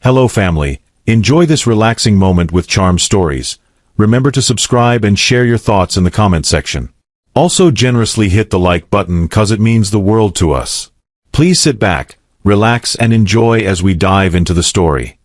Hello family, enjoy this relaxing moment with charm stories. Remember to subscribe and share your thoughts in the comment section. Also generously hit the like button cause it means the world to us. Please sit back, relax and enjoy as we dive into the story.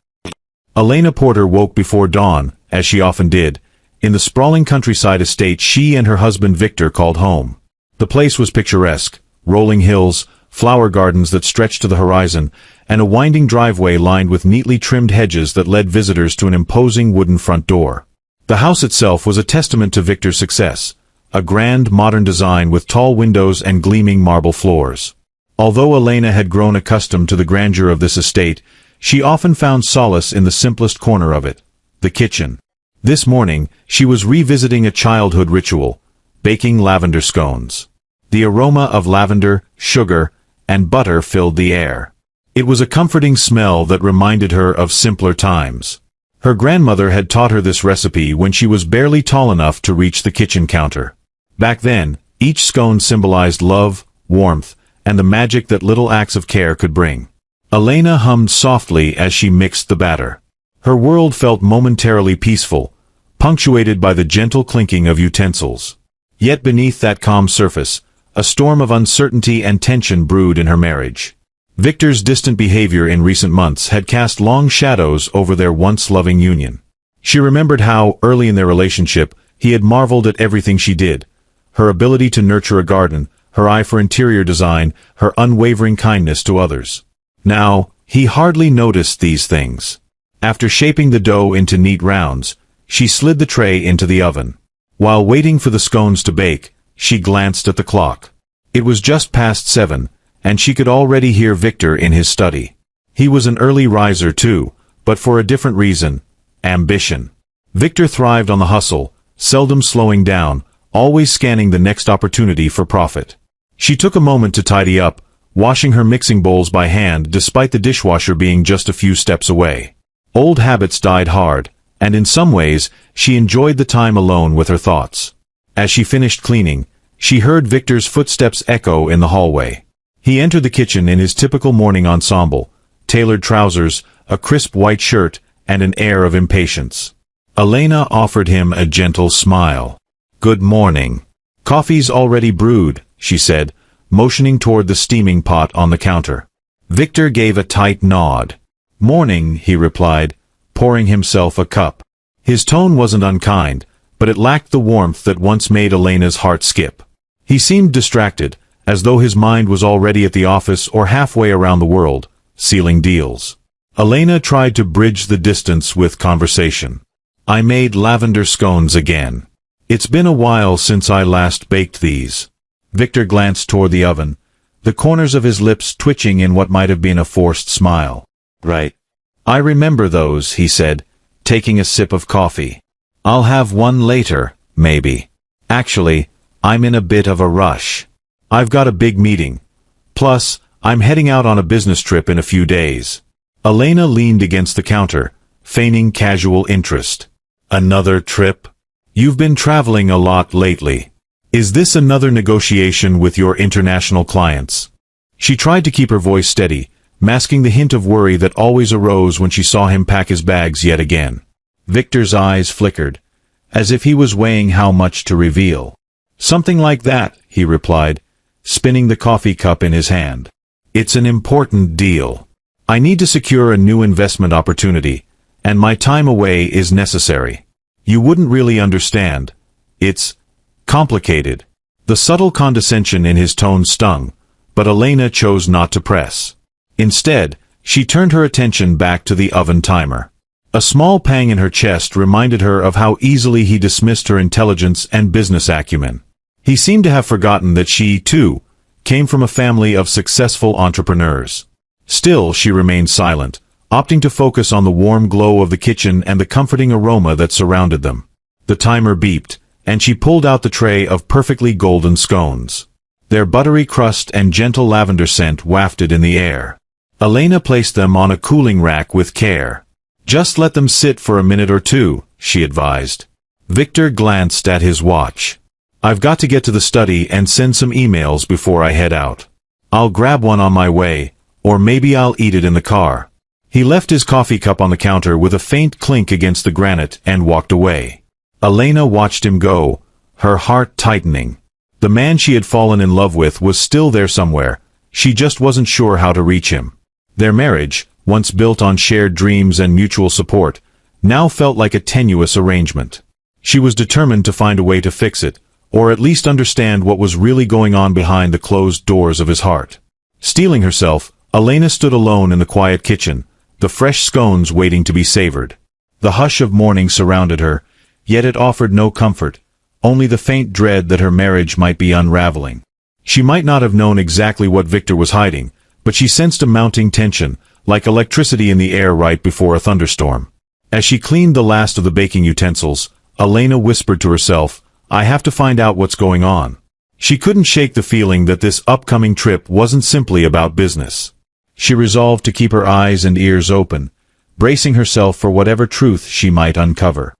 Elena Porter woke before dawn, as she often did, in the sprawling countryside estate she and her husband Victor called home. The place was picturesque, rolling hills, flower gardens that stretched to the horizon, and a winding driveway lined with neatly trimmed hedges that led visitors to an imposing wooden front door. The house itself was a testament to Victor's success, a grand modern design with tall windows and gleaming marble floors. Although Elena had grown accustomed to the grandeur of this estate, she often found solace in the simplest corner of it, the kitchen. This morning, she was revisiting a childhood ritual, baking lavender scones. The aroma of lavender, sugar, and butter filled the air. It was a comforting smell that reminded her of simpler times. Her grandmother had taught her this recipe when she was barely tall enough to reach the kitchen counter. Back then, each scone symbolized love, warmth, and the magic that little acts of care could bring. Elena hummed softly as she mixed the batter. Her world felt momentarily peaceful, punctuated by the gentle clinking of utensils. Yet beneath that calm surface, a storm of uncertainty and tension brewed in her marriage. Victor's distant behavior in recent months had cast long shadows over their once loving union. She remembered how, early in their relationship, he had marveled at everything she did: her ability to nurture a garden, her eye for interior design, her unwavering kindness to others. Now, he hardly noticed these things. After shaping the dough into neat rounds, she slid the tray into the oven. While waiting for the scones to bake, she glanced at the clock. It was just past 7, and she could already hear Victor in his study. He was an early riser too, but for a different reason: ambition. Victor thrived on the hustle, seldom slowing down, always scanning the next opportunity for profit. She took a moment to tidy up, washing her mixing bowls by hand despite the dishwasher being just a few steps away. Old habits died hard, and in some ways, she enjoyed the time alone with her thoughts. As she finished cleaning, she heard Victor's footsteps echo in the hallway. He entered the kitchen in his typical morning ensemble: tailored trousers, a crisp white shirt, and an air of impatience. Elena offered him a gentle smile. "Good morning. Coffee's already brewed," she said, motioning toward the steaming pot on the counter. Victor gave a tight nod. "Morning," he replied, pouring himself a cup. His tone wasn't unkind, but it lacked the warmth that once made Elena's heart skip. He seemed distracted, as though his mind was already at the office or halfway around the world, sealing deals. Elena tried to bridge the distance with conversation. "I made lavender scones again. It's been a while since I last baked these." Victor glanced toward the oven, the corners of his lips twitching in what might have been a forced smile. "Right. I remember those," he said, taking a sip of coffee. "I'll have one later, maybe. Actually, I'm in a bit of a rush. I've got a big meeting. Plus, I'm heading out on a business trip in a few days." Elena leaned against the counter, feigning casual interest. "Another trip? You've been traveling a lot lately. Is this another negotiation with your international clients?" She tried to keep her voice steady, masking the hint of worry that always arose when she saw him pack his bags yet again. Victor's eyes flickered, as if he was weighing how much to reveal. "Something like that," he replied, spinning the coffee cup in his hand. "It's an important deal. I need to secure a new investment opportunity, and my time away is necessary. You wouldn't really understand. It's complicated." The subtle condescension in his tone stung, but Elena chose not to press. Instead, she turned her attention back to the oven timer. A small pang in her chest reminded her of how easily he dismissed her intelligence and business acumen. He seemed to have forgotten that she, too, came from a family of successful entrepreneurs. Still, she remained silent, opting to focus on the warm glow of the kitchen and the comforting aroma that surrounded them. The timer beeped, and she pulled out the tray of perfectly golden scones. Their buttery crust and gentle lavender scent wafted in the air. Elena placed them on a cooling rack with care. "Just let them sit for a minute or two," she advised. Victor glanced at his watch. "I've got to get to the study and send some emails before I head out. I'll grab one on my way, or maybe I'll eat it in the car." He left his coffee cup on the counter with a faint clink against the granite and walked away. Elena watched him go, her heart tightening. The man she had fallen in love with was still there somewhere, she just wasn't sure how to reach him. Their marriage, once built on shared dreams and mutual support, now felt like a tenuous arrangement. She was determined to find a way to fix it, or at least understand what was really going on behind the closed doors of his heart. Steeling herself, Elena stood alone in the quiet kitchen, the fresh scones waiting to be savored. The hush of morning surrounded her, yet it offered no comfort, only the faint dread that her marriage might be unraveling. She might not have known exactly what Victor was hiding, but she sensed a mounting tension, like electricity in the air right before a thunderstorm. As she cleaned the last of the baking utensils, Elena whispered to herself, "I have to find out what's going on." She couldn't shake the feeling that this upcoming trip wasn't simply about business. She resolved to keep her eyes and ears open, bracing herself for whatever truth she might uncover.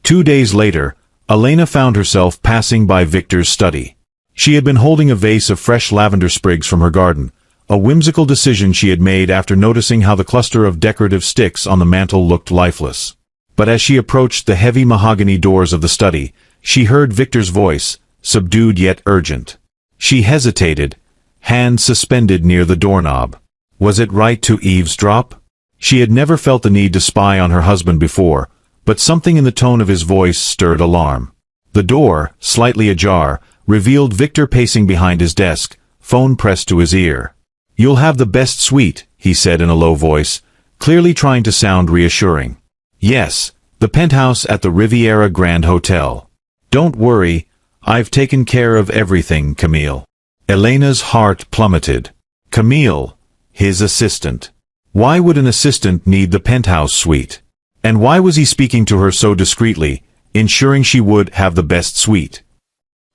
2 days later, Elena found herself passing by Victor's study. She had been holding a vase of fresh lavender sprigs from her garden, a whimsical decision she had made after noticing how the cluster of decorative sticks on the mantel looked lifeless. But as she approached the heavy mahogany doors of the study, she heard Victor's voice, subdued yet urgent. She hesitated, hands suspended near the doorknob. Was it right to eavesdrop? She had never felt the need to spy on her husband before, but something in the tone of his voice stirred alarm. The door, slightly ajar, revealed Victor pacing behind his desk, phone pressed to his ear. "You'll have the best suite," he said in a low voice, clearly trying to sound reassuring. "Yes, the penthouse at the Riviera Grand Hotel. Don't worry, I've taken care of everything, Camille." Elena's heart plummeted. Camille, his assistant. Why would an assistant need the penthouse suite? And why was he speaking to her so discreetly, ensuring she would have the best suite?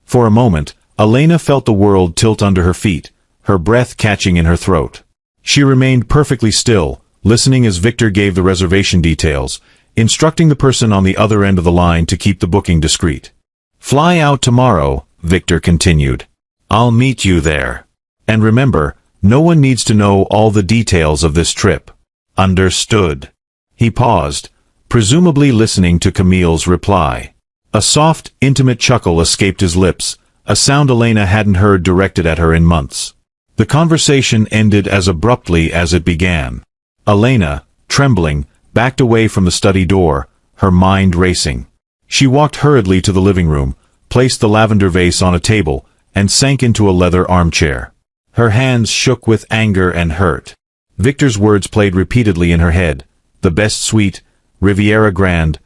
For a moment, Elena felt the world tilt under her feet, her breath catching in her throat. She remained perfectly still, listening as Victor gave the reservation details, instructing the person on the other end of the line to keep the booking discreet. "Fly out tomorrow," Victor continued. "I'll meet you there. And remember, no one needs to know all the details of this trip. Understood?" He paused, presumably listening to Camille's reply. A soft, intimate chuckle escaped his lips, a sound Elena hadn't heard directed at her in months. The conversation ended as abruptly as it began. Elena, trembling, backed away from the study door, her mind racing. She walked hurriedly to the living room, placed the lavender vase on a table, and sank into a leather armchair. Her hands shook with anger and hurt. Victor's words played repeatedly in her head. "The best suite, Riviera Grand,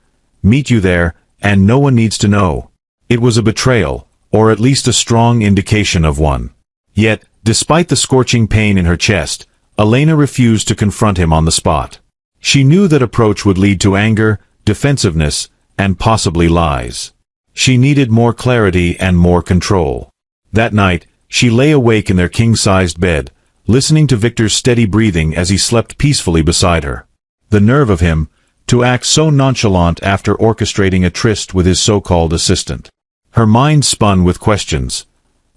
meet you there, and no one needs to know." It was a betrayal, or at least a strong indication of one. Yet, despite the scorching pain in her chest, Elena refused to confront him on the spot. She knew that approach would lead to anger, defensiveness, and possibly lies. She needed more clarity and more control. That night, she lay awake in their king-sized bed, listening to Victor's steady breathing as he slept peacefully beside her. The nerve of him, to act so nonchalant after orchestrating a tryst with his so-called assistant. Her mind spun with questions.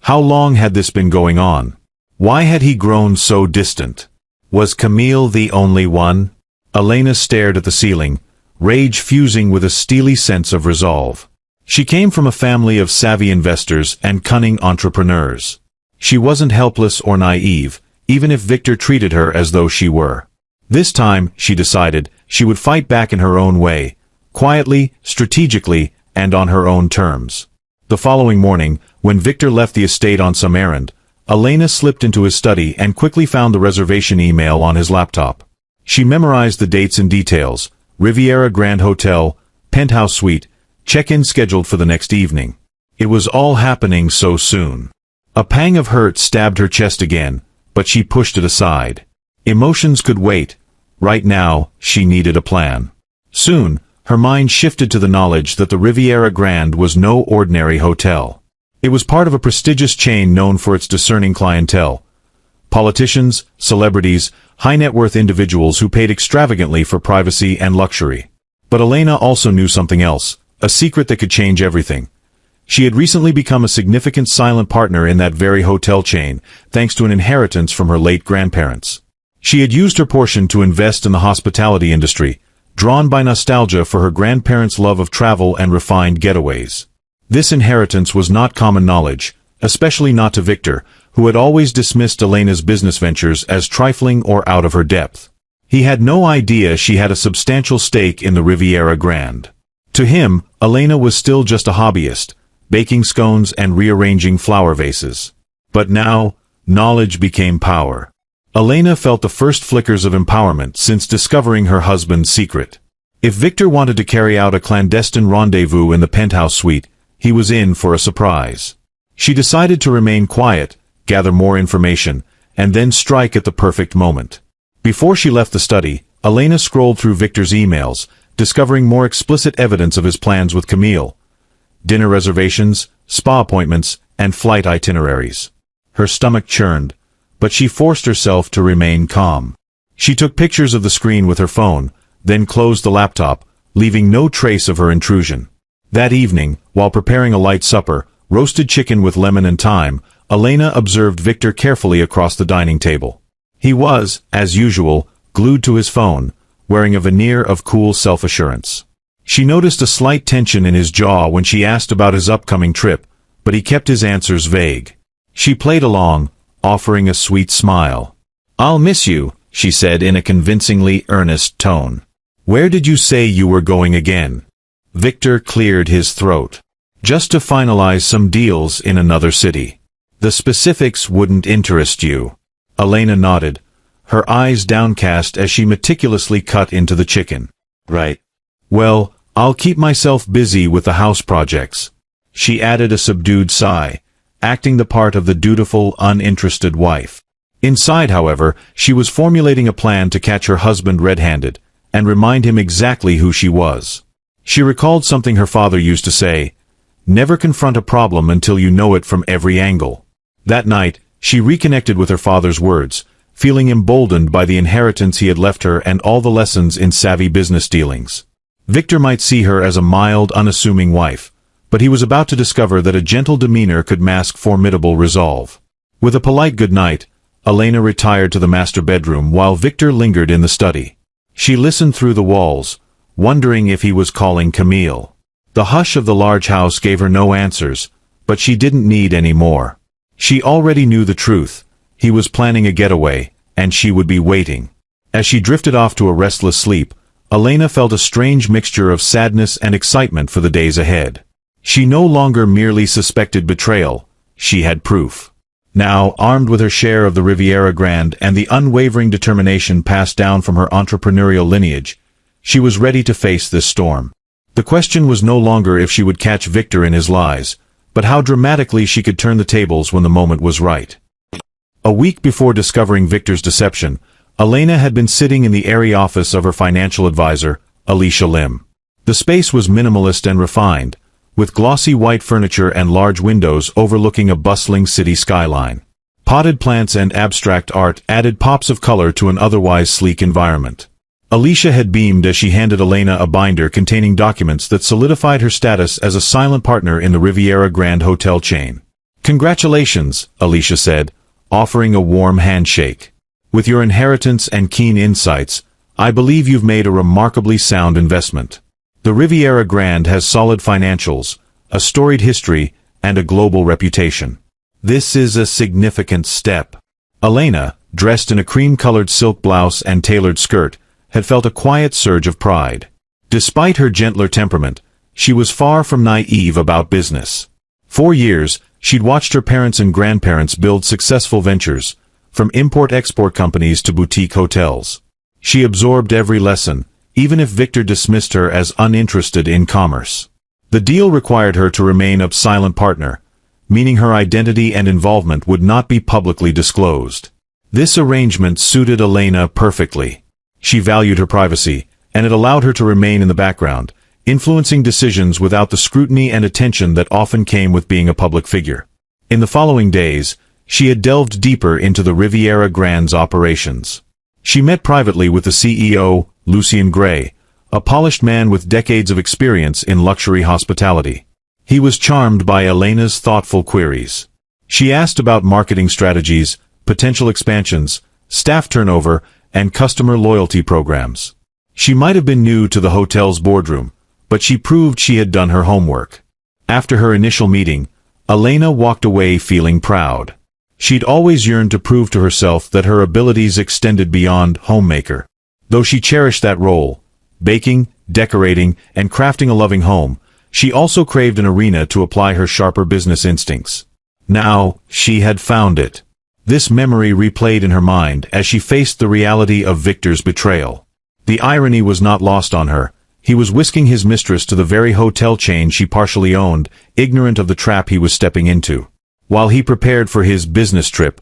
How long had this been going on? Why had he grown so distant? Was Camille the only one? Elena stared at the ceiling, rage fusing with a steely sense of resolve. She came from a family of savvy investors and cunning entrepreneurs. She wasn't helpless or naive, even if Victor treated her as though she were. This time, she decided, she would fight back in her own way, quietly, strategically, and on her own terms. The following morning, when Victor left the estate on some errand, Elena slipped into his study and quickly found the reservation email on his laptop. She memorized the dates and details: Riviera Grand Hotel, penthouse suite, check-in scheduled for the next evening. It was all happening so soon. A pang of hurt stabbed her chest again, but she pushed it aside. Emotions could wait. Right now, she needed a plan. Soon, her mind shifted to the knowledge that the Riviera Grand was no ordinary hotel. It was part of a prestigious chain known for its discerning clientele. Politicians, celebrities, high-net-worth individuals who paid extravagantly for privacy and luxury. But Elena also knew something else, a secret that could change everything. She had recently become a significant silent partner in that very hotel chain, thanks to an inheritance from her late grandparents. She had used her portion to invest in the hospitality industry, drawn by nostalgia for her grandparents' love of travel and refined getaways. This inheritance was not common knowledge, especially not to Victor, who had always dismissed Elena's business ventures as trifling or out of her depth. He had no idea she had a substantial stake in the Riviera Grande. To him, Elena was still just a hobbyist, baking scones and rearranging flower vases. But now, knowledge became power. Elena felt the first flickers of empowerment since discovering her husband's secret. If Victor wanted to carry out a clandestine rendezvous in the penthouse suite, he was in for a surprise. She decided to remain quiet, gather more information, and then strike at the perfect moment. Before she left the study, Elena scrolled through Victor's emails, discovering more explicit evidence of his plans with Camille. Dinner reservations, spa appointments, and flight itineraries. Her stomach churned, but she forced herself to remain calm. She took pictures of the screen with her phone, then closed the laptop, leaving no trace of her intrusion. That evening, while preparing a light supper, roasted chicken with lemon and thyme, Elena observed Victor carefully across the dining table. He was, as usual, glued to his phone, wearing a veneer of cool self-assurance. She noticed a slight tension in his jaw when she asked about his upcoming trip, but he kept his answers vague. She played along, offering a sweet smile. "I'll miss you," she said in a convincingly earnest tone. "Where did you say you were going again?" Victor cleared his throat. "Just to finalize some deals in another city. The specifics wouldn't interest you." Elena nodded, her eyes downcast as she meticulously cut into the chicken. "Right. Well, I'll keep myself busy with the house projects." She added a subdued sigh, acting the part of the dutiful, uninterested wife. Inside, however, she was formulating a plan to catch her husband red-handed, and remind him exactly who she was. She recalled something her father used to say, "Never confront a problem until you know it from every angle." That night, she reconnected with her father's words, feeling emboldened by the inheritance he had left her and all the lessons in savvy business dealings. Victor might see her as a mild, unassuming wife, but he was about to discover that a gentle demeanor could mask formidable resolve. With a polite good night, Elena retired to the master bedroom while Victor lingered in the study. She listened through the walls, wondering if he was calling Camille. The hush of the large house gave her no answers, but she didn't need any more. She already knew the truth. He was planning a getaway, and she would be waiting. As she drifted off to a restless sleep, Elena felt a strange mixture of sadness and excitement for the days ahead. She no longer merely suspected betrayal, she had proof. Now, armed with her share of the Riviera Grande and the unwavering determination passed down from her entrepreneurial lineage, she was ready to face this storm. The question was no longer if she would catch Victor in his lies, but how dramatically she could turn the tables when the moment was right. A week before discovering Victor's deception, Elena had been sitting in the airy office of her financial advisor, Alicia Lim. The space was minimalist and refined, with glossy white furniture and large windows overlooking a bustling city skyline. Potted plants and abstract art added pops of color to an otherwise sleek environment. Alicia had beamed as she handed Elena a binder containing documents that solidified her status as a silent partner in the Riviera Grande hotel chain. "Congratulations," Alicia said, offering a warm handshake. "With your inheritance and keen insights, I believe you've made a remarkably sound investment. The Riviera Grande has solid financials, a storied history, and a global reputation. This is a significant step." Elena, dressed in a cream-colored silk blouse and tailored skirt, had felt a quiet surge of pride. Despite her gentler temperament, she was far from naive about business. For years, she'd watched her parents and grandparents build successful ventures, from import-export companies to boutique hotels. She absorbed every lesson, even if Victor dismissed her as uninterested in commerce. The deal required her to remain a silent partner, meaning her identity and involvement would not be publicly disclosed. This arrangement suited Elena perfectly. She valued her privacy, and it allowed her to remain in the background, influencing decisions without the scrutiny and attention that often came with being a public figure. In the following days, she had delved deeper into the Riviera Grande's operations. She met privately with the CEO, Lucien Gray, a polished man with decades of experience in luxury hospitality. He was charmed by Elena's thoughtful queries. She asked about marketing strategies, potential expansions, staff turnover, and customer loyalty programs. She might have been new to the hotel's boardroom, but she proved she had done her homework. After her initial meeting, Elena walked away feeling proud. She'd always yearned to prove to herself that her abilities extended beyond homemaker. Though she cherished that role, baking, decorating, and crafting a loving home, she also craved an arena to apply her sharper business instincts. Now, she had found it. This memory replayed in her mind as she faced the reality of Victor's betrayal. The irony was not lost on her. He was whisking his mistress to the very hotel chain she partially owned, ignorant of the trap he was stepping into. While he prepared for his business trip,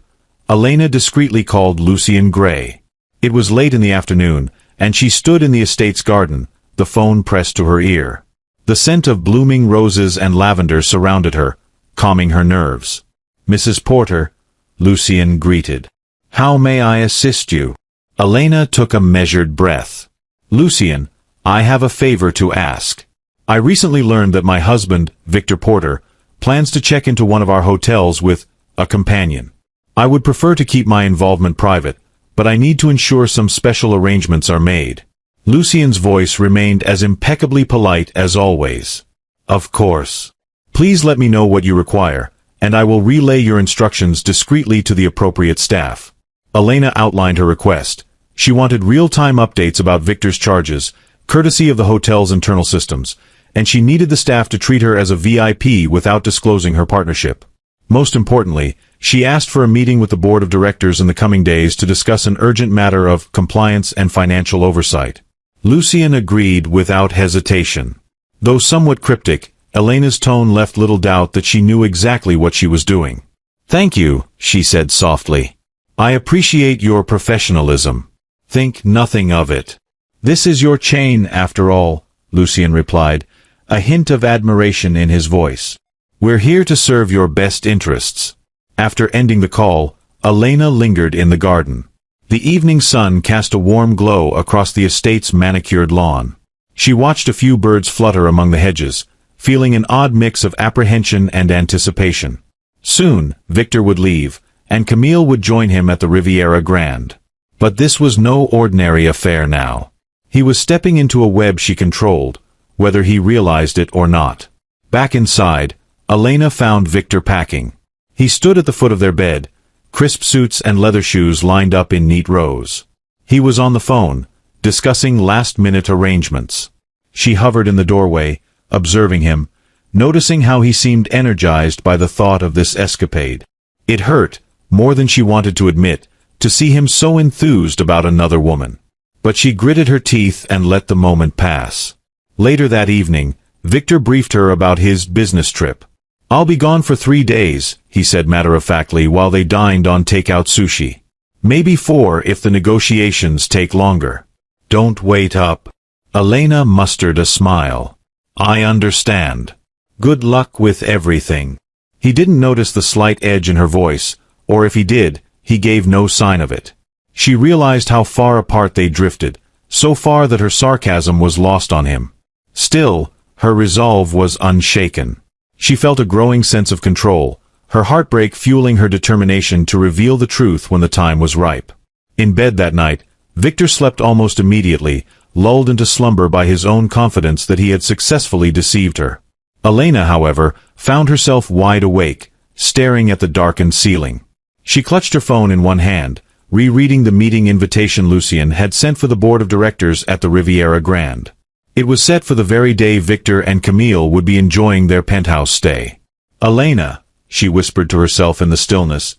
Elena discreetly called Lucian Gray. It was late in the afternoon, and she stood in the estate's garden, the phone pressed to her ear. The scent of blooming roses and lavender surrounded her, calming her nerves. "Mrs. Porter," Lucian greeted. "How may I assist you?" Elena took a measured breath. "Lucian, I have a favor to ask. I recently learned that my husband, Victor Porter, plans to check into one of our hotels with a companion. I would prefer to keep my involvement private, but I need to ensure some special arrangements are made." Lucian's voice remained as impeccably polite as always. "Of course. Please let me know what you require, and I will relay your instructions discreetly to the appropriate staff." Elena outlined her request. She wanted real-time updates about Victor's charges, courtesy of the hotel's internal systems, and she needed the staff to treat her as a VIP without disclosing her partnership. Most importantly, she asked for a meeting with the board of directors in the coming days to discuss an urgent matter of compliance and financial oversight. Lucian agreed without hesitation. Though somewhat cryptic, Elena's tone left little doubt that she knew exactly what she was doing. "Thank you," she said softly. "I appreciate your professionalism. Think nothing of it. This is your chain, after all," Lucian replied, a hint of admiration in his voice. "We're here to serve your best interests." After ending the call, Elena lingered in the garden. The evening sun cast a warm glow across the estate's manicured lawn. She watched a few birds flutter among the hedges, feeling an odd mix of apprehension and anticipation. Soon, Victor would leave, and Camille would join him at the Riviera Grande. But this was no ordinary affair now. He was stepping into a web she controlled, whether he realized it or not. Back inside, Elena found Victor packing. He stood at the foot of their bed, crisp suits and leather shoes lined up in neat rows. He was on the phone, discussing last-minute arrangements. She hovered in the doorway, observing him, noticing how he seemed energized by the thought of this escapade. It hurt, more than she wanted to admit, to see him so enthused about another woman. But she gritted her teeth and let the moment pass. Later that evening, Victor briefed her about his business trip. "I'll be gone for 3 days," he said matter-of-factly while they dined on takeout sushi. "Maybe 4 if the negotiations take longer." "Don't wait up." Elena mustered a smile. "I understand. Good luck with everything." He didn't notice the slight edge in her voice, or if he did, he gave no sign of it. She realized how far apart they drifted, so far that her sarcasm was lost on him. Still, her resolve was unshaken. She felt a growing sense of control, her heartbreak fueling her determination to reveal the truth when the time was ripe. In bed that night, Victor slept almost immediately, lulled into slumber by his own confidence that he had successfully deceived her. Elena, however, found herself wide awake, staring at the darkened ceiling. She clutched her phone in one hand, rereading the meeting invitation Lucian had sent for the board of directors at the Riviera Grande. It was set for the very day Victor and Camille would be enjoying their penthouse stay. "Elena," she whispered to herself in the stillness,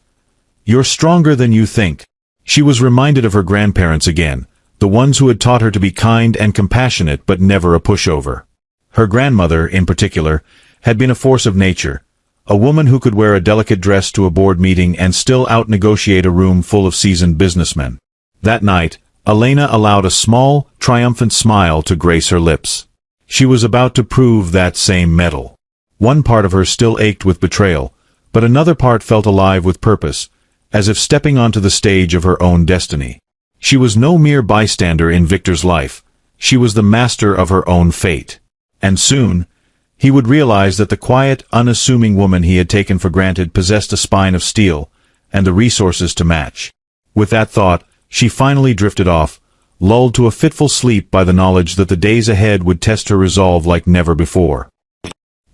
"you're stronger than you think." She was reminded of her grandparents again, the ones who had taught her to be kind and compassionate but never a pushover. Her grandmother, in particular, had been a force of nature, a woman who could wear a delicate dress to a board meeting and still out-negotiate a room full of seasoned businessmen. That night, Elena allowed a small, triumphant smile to grace her lips. She was about to prove that same mettle. One part of her still ached with betrayal, but another part felt alive with purpose, as if stepping onto the stage of her own destiny. She was no mere bystander in Victor's life, she was the master of her own fate. And soon, he would realize that the quiet, unassuming woman he had taken for granted possessed a spine of steel, and the resources to match. With that thought, She finally drifted off, lulled to a fitful sleep by the knowledge that the days ahead would test her resolve like never before.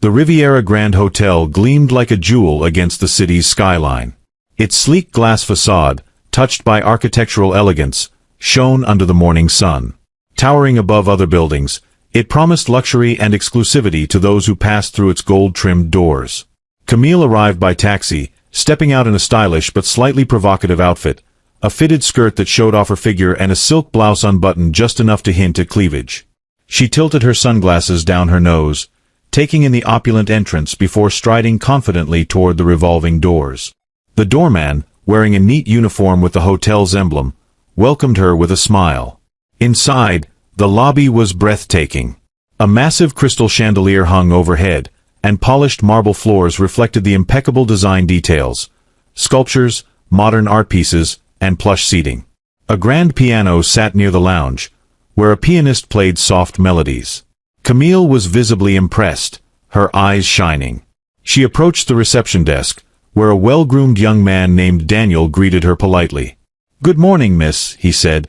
The Riviera Grand Hotel gleamed like a jewel against the city's skyline. Its sleek glass facade, touched by architectural elegance, shone under the morning sun. Towering above other buildings, it promised luxury and exclusivity to those who passed through its gold-trimmed doors. Camille arrived by taxi, stepping out in a stylish but slightly provocative outfit, a fitted skirt that showed off her figure and a silk blouse unbuttoned just enough to hint at cleavage. She tilted her sunglasses down her nose, taking in the opulent entrance before striding confidently toward the revolving doors. The doorman, wearing a neat uniform with the hotel's emblem, welcomed her with a smile. Inside, the lobby was breathtaking. A massive crystal chandelier hung overhead, and polished marble floors reflected the impeccable design details: sculptures, modern art pieces, and plush seating. A grand piano sat near the lounge, where a pianist played soft melodies. Camille was visibly impressed, her eyes shining. She approached the reception desk, where a well-groomed young man named Daniel greeted her politely. "Good morning, miss," he said,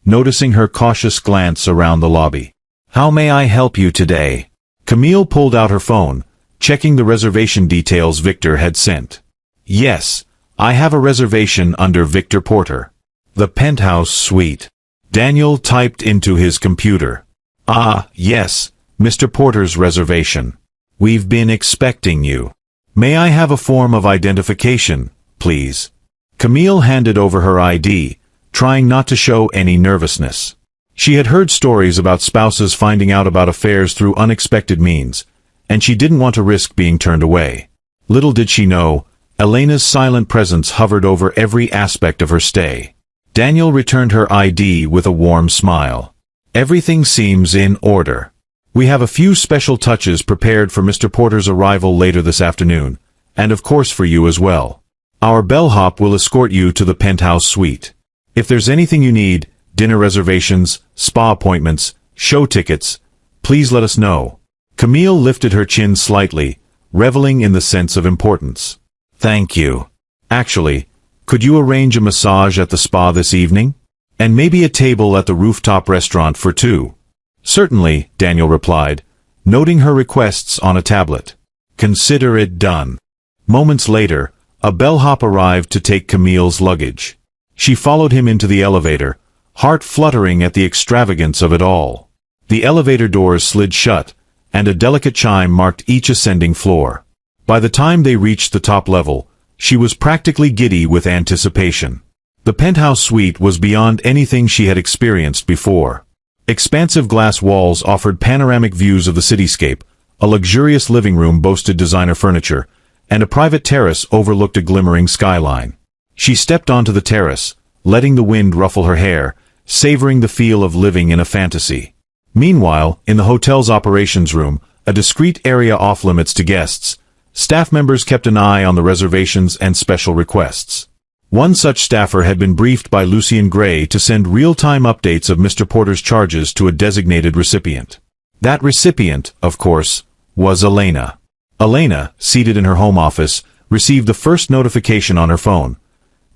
noticing her cautious glance around the lobby. "How may I help you today?" Camille pulled out her phone, checking the reservation details Victor had sent. "Yes, I have a reservation under Victor Porter. The penthouse suite." Daniel typed into his computer. "Ah, yes, Mr. Porter's reservation. We've been expecting you. May I have a form of identification, please?" Camille handed over her ID, trying not to show any nervousness. She had heard stories about spouses finding out about affairs through unexpected means, and she didn't want to risk being turned away. Little did she know, Elena's silent presence hovered over every aspect of her stay. Daniel returned her ID with a warm smile. "Everything seems in order. We have a few special touches prepared for Mr. Porter's arrival later this afternoon, and of course for you as well. Our bellhop will escort you to the penthouse suite. If there's anything you need, dinner reservations, spa appointments, show tickets, please let us know." Camille lifted her chin slightly, reveling in the sense of importance. "Thank you. Actually, could you arrange a massage at the spa this evening? And maybe a table at the rooftop restaurant for two?" "Certainly," Daniel replied, noting her requests on a tablet. "Consider it done." Moments later, a bellhop arrived to take Camille's luggage. She followed him into the elevator, heart fluttering at the extravagance of it all. The elevator doors slid shut, and a delicate chime marked each ascending floor. By the time they reached the top level, she was practically giddy with anticipation. The penthouse suite was beyond anything she had experienced before. Expansive glass walls offered panoramic views of the cityscape, a luxurious living room boasted designer furniture, and a private terrace overlooked a glimmering skyline. She stepped onto the terrace, letting the wind ruffle her hair, savoring the feel of living in a fantasy. Meanwhile, in the hotel's operations room, a discreet area off-limits to guests, staff members kept an eye on the reservations and special requests. One such staffer had been briefed by Lucien Gray to send real-time updates of Mr. Porter's charges to a designated recipient. That recipient, of course, was Elena. Elena, seated in her home office, received the first notification on her phone.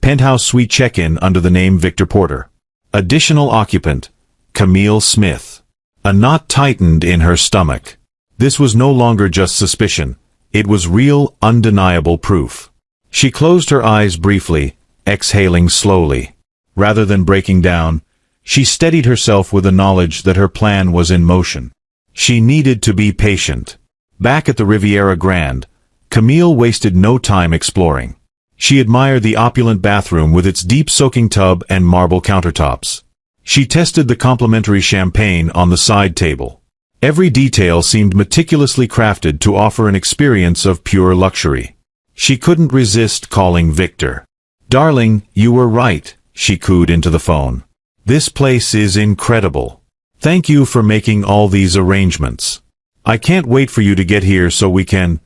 Penthouse suite check-in under the name Victor Porter. Additional occupant, Camille Smith. A knot tightened in her stomach. This was no longer just suspicion. It was real, undeniable proof. She closed her eyes briefly, exhaling slowly. Rather than breaking down, she steadied herself with the knowledge that her plan was in motion. She needed to be patient. Back at the Riviera Grand, Camille wasted no time exploring. She admired the opulent bathroom with its deep soaking tub and marble countertops. She tested the complimentary champagne on the side table. Every detail seemed meticulously crafted to offer an experience of pure luxury. She couldn't resist calling Victor. "Darling, you were right," she cooed into the phone. "This place is incredible. Thank you for making all these arrangements. I can't wait for you to get here so we can,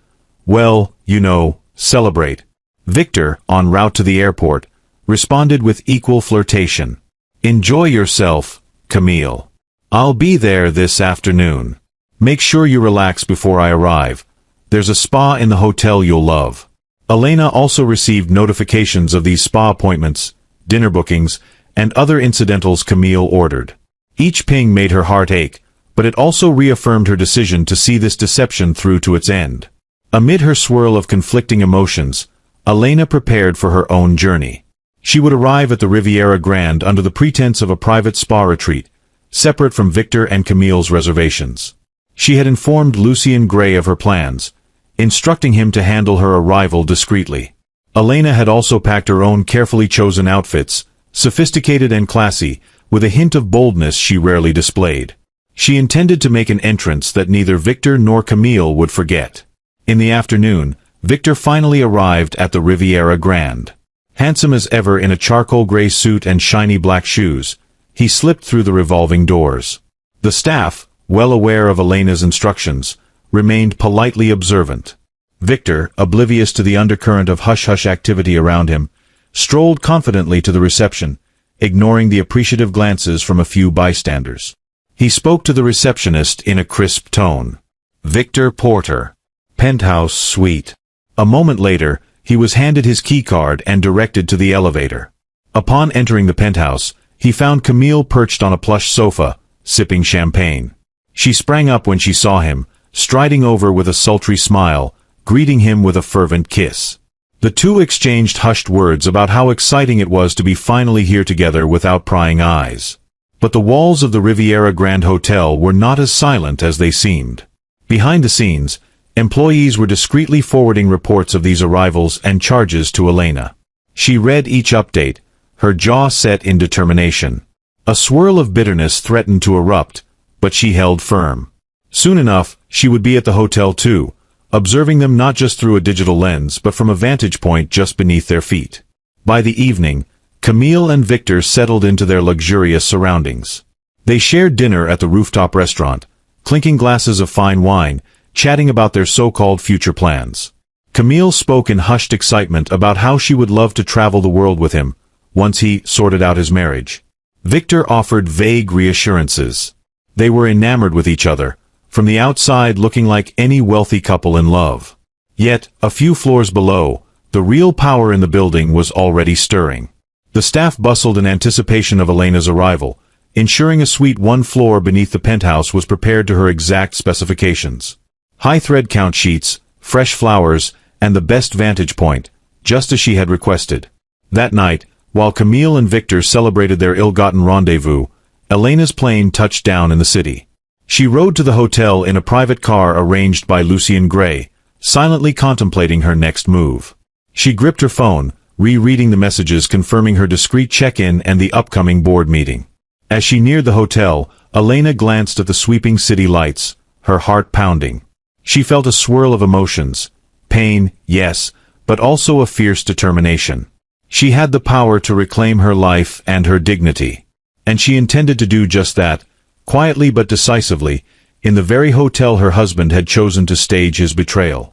well, you know, celebrate." Victor, en route to the airport, responded with equal flirtation. "Enjoy yourself, Camille. I'll be there this afternoon. Make sure you relax before I arrive. There's a spa in the hotel you'll love." Elena also received notifications of these spa appointments, dinner bookings, and other incidentals Camille ordered. Each ping made her heart ache, but it also reaffirmed her decision to see this deception through to its end. Amid her swirl of conflicting emotions, Elena prepared for her own journey. She would arrive at the Riviera Grande under the pretense of a private spa retreat, separate from Victor and Camille's reservations. She had informed Lucian Gray of her plans, instructing him to handle her arrival discreetly. Elena had also packed her own carefully chosen outfits, sophisticated and classy, with a hint of boldness she rarely displayed. She intended to make an entrance that neither Victor nor Camille would forget. In the afternoon, Victor finally arrived at the Riviera Grande. Handsome as ever in a charcoal gray suit and shiny black shoes, he slipped through the revolving doors. The staff, well aware of Elena's instructions, remained politely observant. Victor, oblivious to the undercurrent of hush-hush activity around him, strolled confidently to the reception, ignoring the appreciative glances from a few bystanders. He spoke to the receptionist in a crisp tone. Victor Porter. Penthouse Suite. A moment later, he was handed his keycard and directed to the elevator. Upon entering the penthouse, he found Camille perched on a plush sofa, sipping champagne. She sprang up when she saw him, striding over with a sultry smile, greeting him with a fervent kiss. The two exchanged hushed words about how exciting it was to be finally here together without prying eyes. But the walls of the Riviera Grande Hotel were not as silent as they seemed. Behind the scenes, employees were discreetly forwarding reports of these arrivals and charges to Elena. She read each update, her jaw set in determination. A swirl of bitterness threatened to erupt, but she held firm. Soon enough, she would be at the hotel too, observing them not just through a digital lens but from a vantage point just beneath their feet. By the evening, Camille and Victor settled into their luxurious surroundings. They shared dinner at the rooftop restaurant, clinking glasses of fine wine, chatting about their so-called future plans. Camille spoke in hushed excitement about how she would love to travel the world with him, once he sorted out his marriage. Victor offered vague reassurances. They were enamored with each other, from the outside looking like any wealthy couple in love. Yet, a few floors below, the real power in the building was already stirring. The staff bustled in anticipation of Elena's arrival, ensuring a suite one floor beneath the penthouse was prepared to her exact specifications. High thread count sheets, fresh flowers, and the best vantage point, just as she had requested. That night, while Camille and Victor celebrated their ill-gotten rendezvous, Elena's plane touched down in the city. She rode to the hotel in a private car arranged by Lucian Gray, silently contemplating her next move. She gripped her phone, rereading the messages confirming her discreet check-in and the upcoming board meeting. As she neared the hotel, Elena glanced at the sweeping city lights, her heart pounding. She felt a swirl of emotions. Pain, yes, but also a fierce determination. She had the power to reclaim her life and her dignity. And she intended to do just that, quietly but decisively, in the very hotel her husband had chosen to stage his betrayal.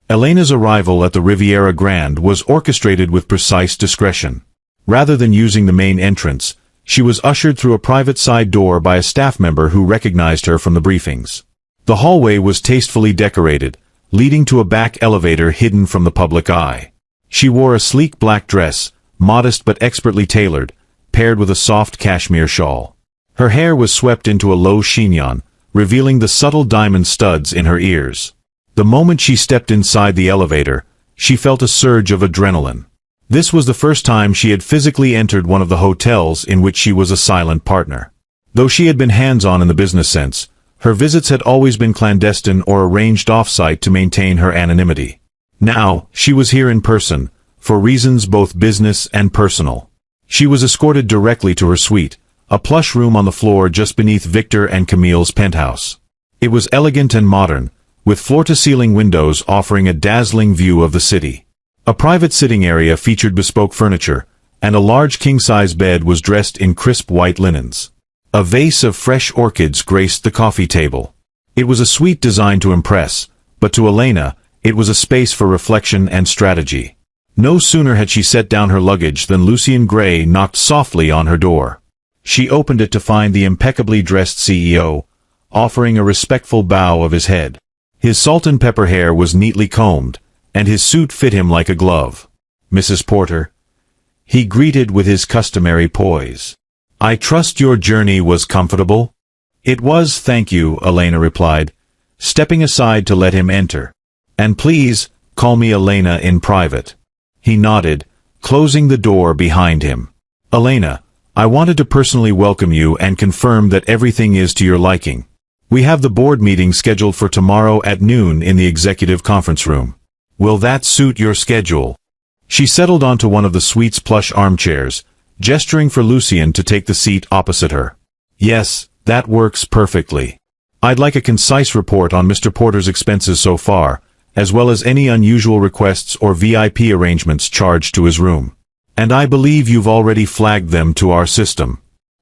Elena's arrival at the Riviera Grande was orchestrated with precise discretion. Rather than using the main entrance, she was ushered through a private side door by a staff member who recognized her from the briefings. The hallway was tastefully decorated, leading to a back elevator hidden from the public eye. She wore a sleek black dress, modest but expertly tailored, paired with a soft cashmere shawl. Her hair was swept into a low chignon, revealing the subtle diamond studs in her ears. The moment she stepped inside the elevator, she felt a surge of adrenaline. This was the first time she had physically entered one of the hotels in which she was a silent partner. Though she had been hands-on in the business sense, her visits had always been clandestine or arranged off-site to maintain her anonymity. Now, she was here in person, for reasons both business and personal. She was escorted directly to her suite, a plush room on the floor just beneath Victor and Camille's penthouse. It was elegant and modern, with floor-to-ceiling windows offering a dazzling view of the city. A private sitting area featured bespoke furniture, and a large king-size bed was dressed in crisp white linens. A vase of fresh orchids graced the coffee table. It was a suite designed to impress, but to Elena, it was a space for reflection and strategy. No sooner had she set down her luggage than Lucian Gray knocked softly on her door. She opened it to find the impeccably dressed CEO, offering a respectful bow of his head. His salt-and-pepper hair was neatly combed, and his suit fit him like a glove. "Mrs. Porter," he greeted with his customary poise. "I trust your journey was comfortable?" "It was, thank you," Elena replied, stepping aside to let him enter. "And please, call me Elena in private." He nodded, closing the door behind him. "Elena, I wanted to personally welcome you and confirm that everything is to your liking. We have the board meeting scheduled for tomorrow at noon in the executive conference room. Will that suit your schedule?" She settled onto one of the suite's plush armchairs, gesturing for Lucien to take the seat opposite her. "Yes, that works perfectly. I'd like a concise report on Mr. Porter's expenses so far, as well as any unusual requests or VIP arrangements charged to his room. And I believe you've already flagged them to our system."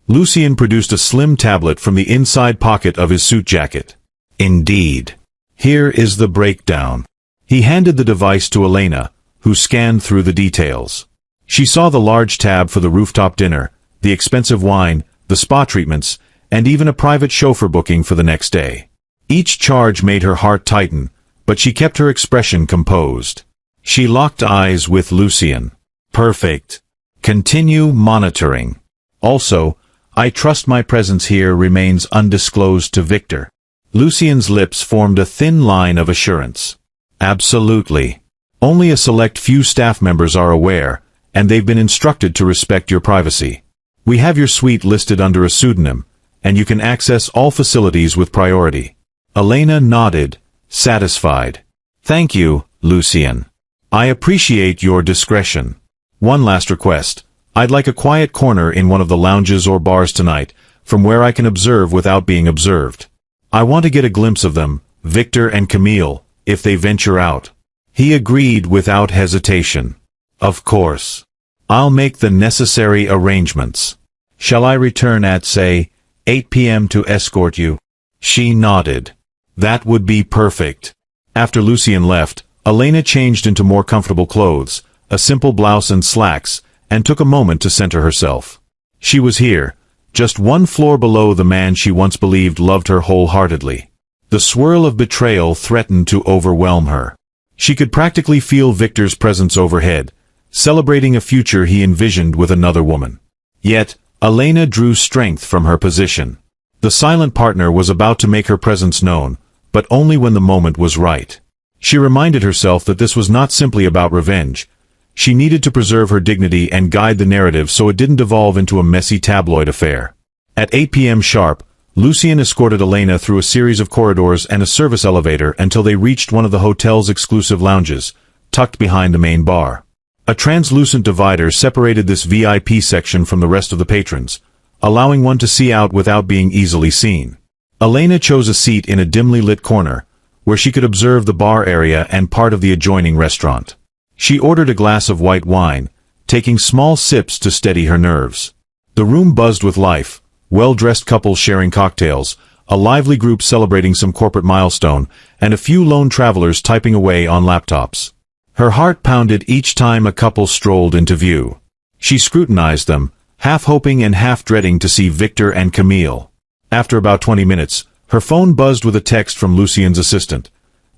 Lucien produced a slim tablet from the inside pocket of his suit jacket. "Indeed. Here is the breakdown." He handed the device to Elena, who scanned through the details. She saw the large tab for the rooftop dinner, the expensive wine, the spa treatments, and even a private chauffeur booking for the next day. Each charge made her heart tighten, but she kept her expression composed. She locked eyes with Lucien. "Perfect. Continue monitoring. Also, I trust my presence here remains undisclosed to Victor." Lucien's lips formed a thin line of assurance. "Absolutely. Only a select few staff members are aware, and they've been instructed to respect your privacy. We have your suite listed under a pseudonym, and you can access all facilities with priority." Elena nodded, satisfied. "Thank you, Lucien. I appreciate your discretion. One last request. I'd like a quiet corner in one of the lounges or bars tonight, from where I can observe without being observed. I want to get a glimpse of them, Victor and Camille, if they venture out." He agreed without hesitation. "Of course. I'll make the necessary arrangements. Shall I return at, say, 8 p.m. to escort you?" She nodded. "That would be perfect." After Lucien left, Elena changed into more comfortable clothes, a simple blouse and slacks, and took a moment to center herself. She was here, just one floor below the man she once believed loved her wholeheartedly. The swirl of betrayal threatened to overwhelm her. She could practically feel Victor's presence overhead, celebrating a future he envisioned with another woman. Yet, Elena drew strength from her position. The silent partner was about to make her presence known, but only when the moment was right. She reminded herself that this was not simply about revenge. She needed to preserve her dignity and guide the narrative so it didn't devolve into a messy tabloid affair. At 8 p.m. sharp, Lucien escorted Elena through a series of corridors and a service elevator until they reached one of the hotel's exclusive lounges, tucked behind the main bar. A translucent divider separated this VIP section from the rest of the patrons, allowing one to see out without being easily seen. Elena chose a seat in a dimly lit corner, where she could observe the bar area and part of the adjoining restaurant. She ordered a glass of white wine, taking small sips to steady her nerves. The room buzzed with life, well-dressed couples sharing cocktails, a lively group celebrating some corporate milestone, and a few lone travelers typing away on laptops. Her heart pounded each time a couple strolled into view. She scrutinized them, half hoping and half dreading to see Victor and Camille. After about 20 minutes, her phone buzzed with a text from Lucien's assistant.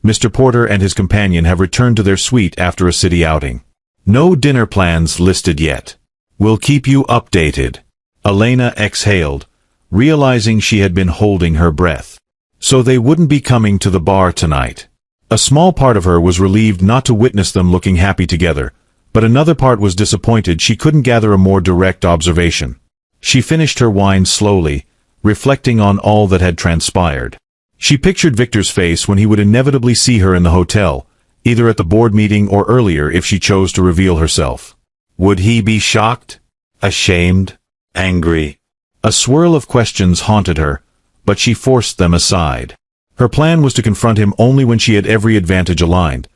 "Mr. Porter and his companion have returned to their suite after a city outing. No dinner plans listed yet. We'll keep you updated." Elena exhaled, realizing she had been holding her breath. So they wouldn't be coming to the bar tonight. A small part of her was relieved not to witness them looking happy together, but another part was disappointed she couldn't gather a more direct observation. She finished her wine slowly, reflecting on all that had transpired. She pictured Victor's face when he would inevitably see her in the hotel, either at the board meeting or earlier if she chose to reveal herself. Would he be shocked? Ashamed? Angry? A swirl of questions haunted her, but she forced them aside. Her plan was to confront him only when she had every advantage aligned,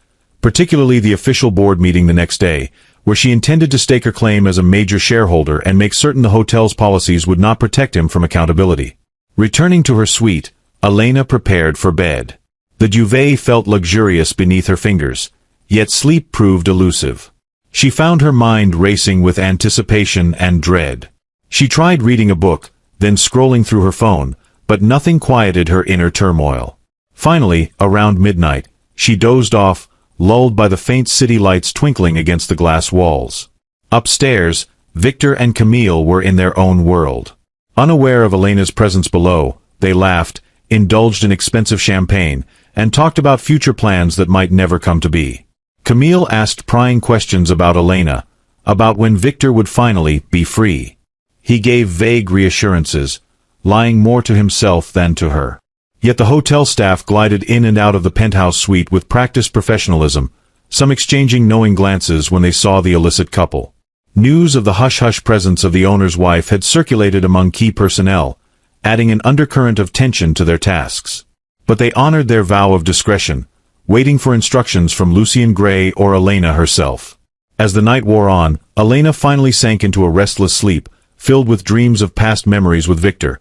particularly the official board meeting the next day, where she intended to stake her claim as a major shareholder and make certain the hotel's policies would not protect him from accountability. Returning to her suite, Elena prepared for bed. The duvet felt luxurious beneath her fingers, yet sleep proved elusive. She found her mind racing with anticipation and dread. She tried reading a book, then scrolling through her phone, but nothing quieted her inner turmoil. Finally, around midnight, she dozed off, lulled by the faint city lights twinkling against the glass walls. Upstairs, Victor and Camille were in their own world. Unaware of Elena's presence below, they laughed, indulged in expensive champagne, and talked about future plans that might never come to be. Camille asked prying questions about Elena, about when Victor would finally be free. He gave vague reassurances, lying more to himself than to her. Yet the hotel staff glided in and out of the penthouse suite with practiced professionalism, some exchanging knowing glances when they saw the illicit couple. News of the hush-hush presence of the owner's wife had circulated among key personnel, adding an undercurrent of tension to their tasks. But they honored their vow of discretion, waiting for instructions from Lucian Gray or Elena herself. As the night wore on, Elena finally sank into a restless sleep, filled with dreams of past memories with Victor.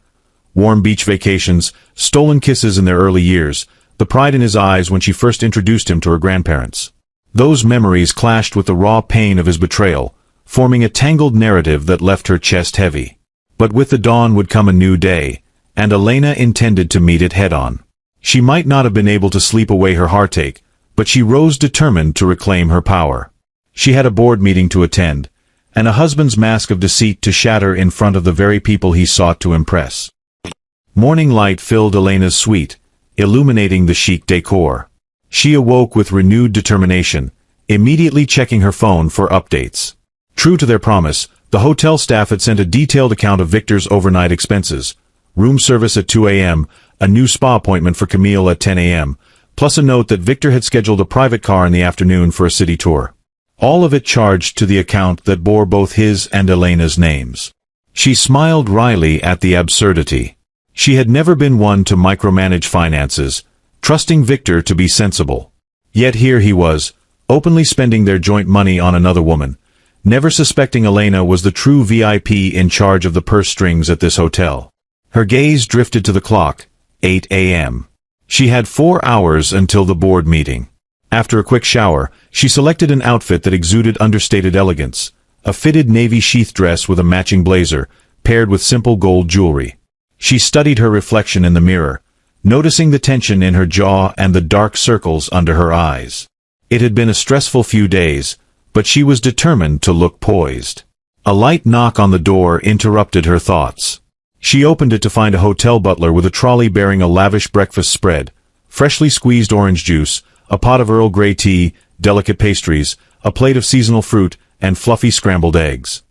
Warm beach vacations, stolen kisses in their early years, the pride in his eyes when she first introduced him to her grandparents. Those memories clashed with the raw pain of his betrayal, forming a tangled narrative that left her chest heavy. But with the dawn would come a new day, and Elena intended to meet it head-on. She might not have been able to sleep away her heartache, but she rose determined to reclaim her power. She had a board meeting to attend, and a husband's mask of deceit to shatter in front of the very people he sought to impress. Morning light filled Elena's suite, illuminating the chic decor. She awoke with renewed determination, immediately checking her phone for updates. True to their promise, the hotel staff had sent a detailed account of Victor's overnight expenses: room service at 2 a.m., a new spa appointment for Camille at 10 a.m., plus a note that Victor had scheduled a private car in the afternoon for a city tour. All of it charged to the account that bore both his and Elena's names. She smiled wryly at the absurdity. She had never been one to micromanage finances, trusting Victor to be sensible. Yet here he was, openly spending their joint money on another woman, never suspecting Elena was the true VIP in charge of the purse strings at this hotel. Her gaze drifted to the clock, 8 a.m. She had 4 hours until the board meeting. After a quick shower, she selected an outfit that exuded understated elegance, a fitted navy sheath dress with a matching blazer, paired with simple gold jewelry. She studied her reflection in the mirror, noticing the tension in her jaw and the dark circles under her eyes. It had been a stressful few days, but she was determined to look poised. A light knock on the door interrupted her thoughts. She opened it to find a hotel butler with a trolley bearing a lavish breakfast spread, freshly squeezed orange juice, a pot of Earl Grey tea, delicate pastries, a plate of seasonal fruit, and fluffy scrambled eggs.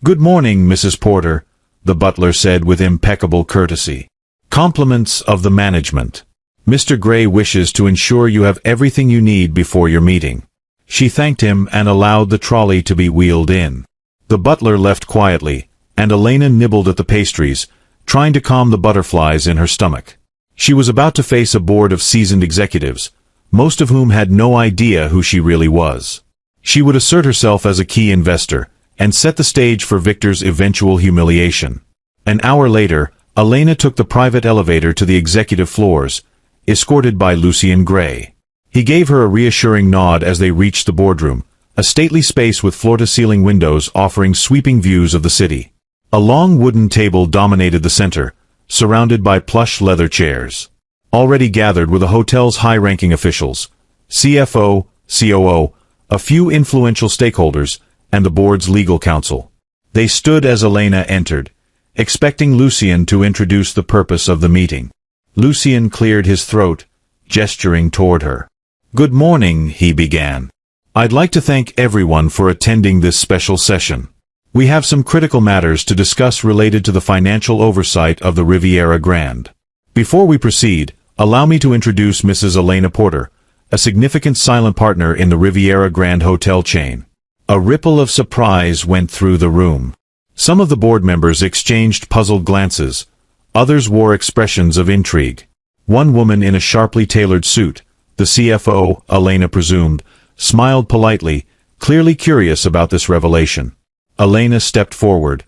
"Good morning, Mrs. Porter," the butler said with impeccable courtesy. "Compliments of the management. Mr. Gray wishes to ensure you have everything you need before your meeting." She thanked him and allowed the trolley to be wheeled in. The butler left quietly, and Elena nibbled at the pastries, trying to calm the butterflies in her stomach. She was about to face a board of seasoned executives, most of whom had no idea who she really was. She would assert herself as a key investor, and set the stage for Victor's eventual humiliation. An hour later, Elena took the private elevator to the executive floors, escorted by Lucian Gray. He gave her a reassuring nod as they reached the boardroom, a stately space with floor-to-ceiling windows offering sweeping views of the city. A long wooden table dominated the center, surrounded by plush leather chairs. Already gathered were the hotel's high-ranking officials, CFO, COO, a few influential stakeholders, and the board's legal counsel. They stood as Elena entered, expecting Lucian to introduce the purpose of the meeting. Lucian cleared his throat, gesturing toward her. "Good morning," he began. "I'd like to thank everyone for attending this special session. We have some critical matters to discuss related to the financial oversight of the Riviera Grand. Before we proceed, allow me to introduce Mrs. Elena Porter, a significant silent partner in the Riviera Grand hotel chain." A ripple of surprise went through the room. Some of the board members exchanged puzzled glances, others wore expressions of intrigue. One woman in a sharply tailored suit, the CFO, Elena presumed, smiled politely, clearly curious about this revelation. Elena stepped forward,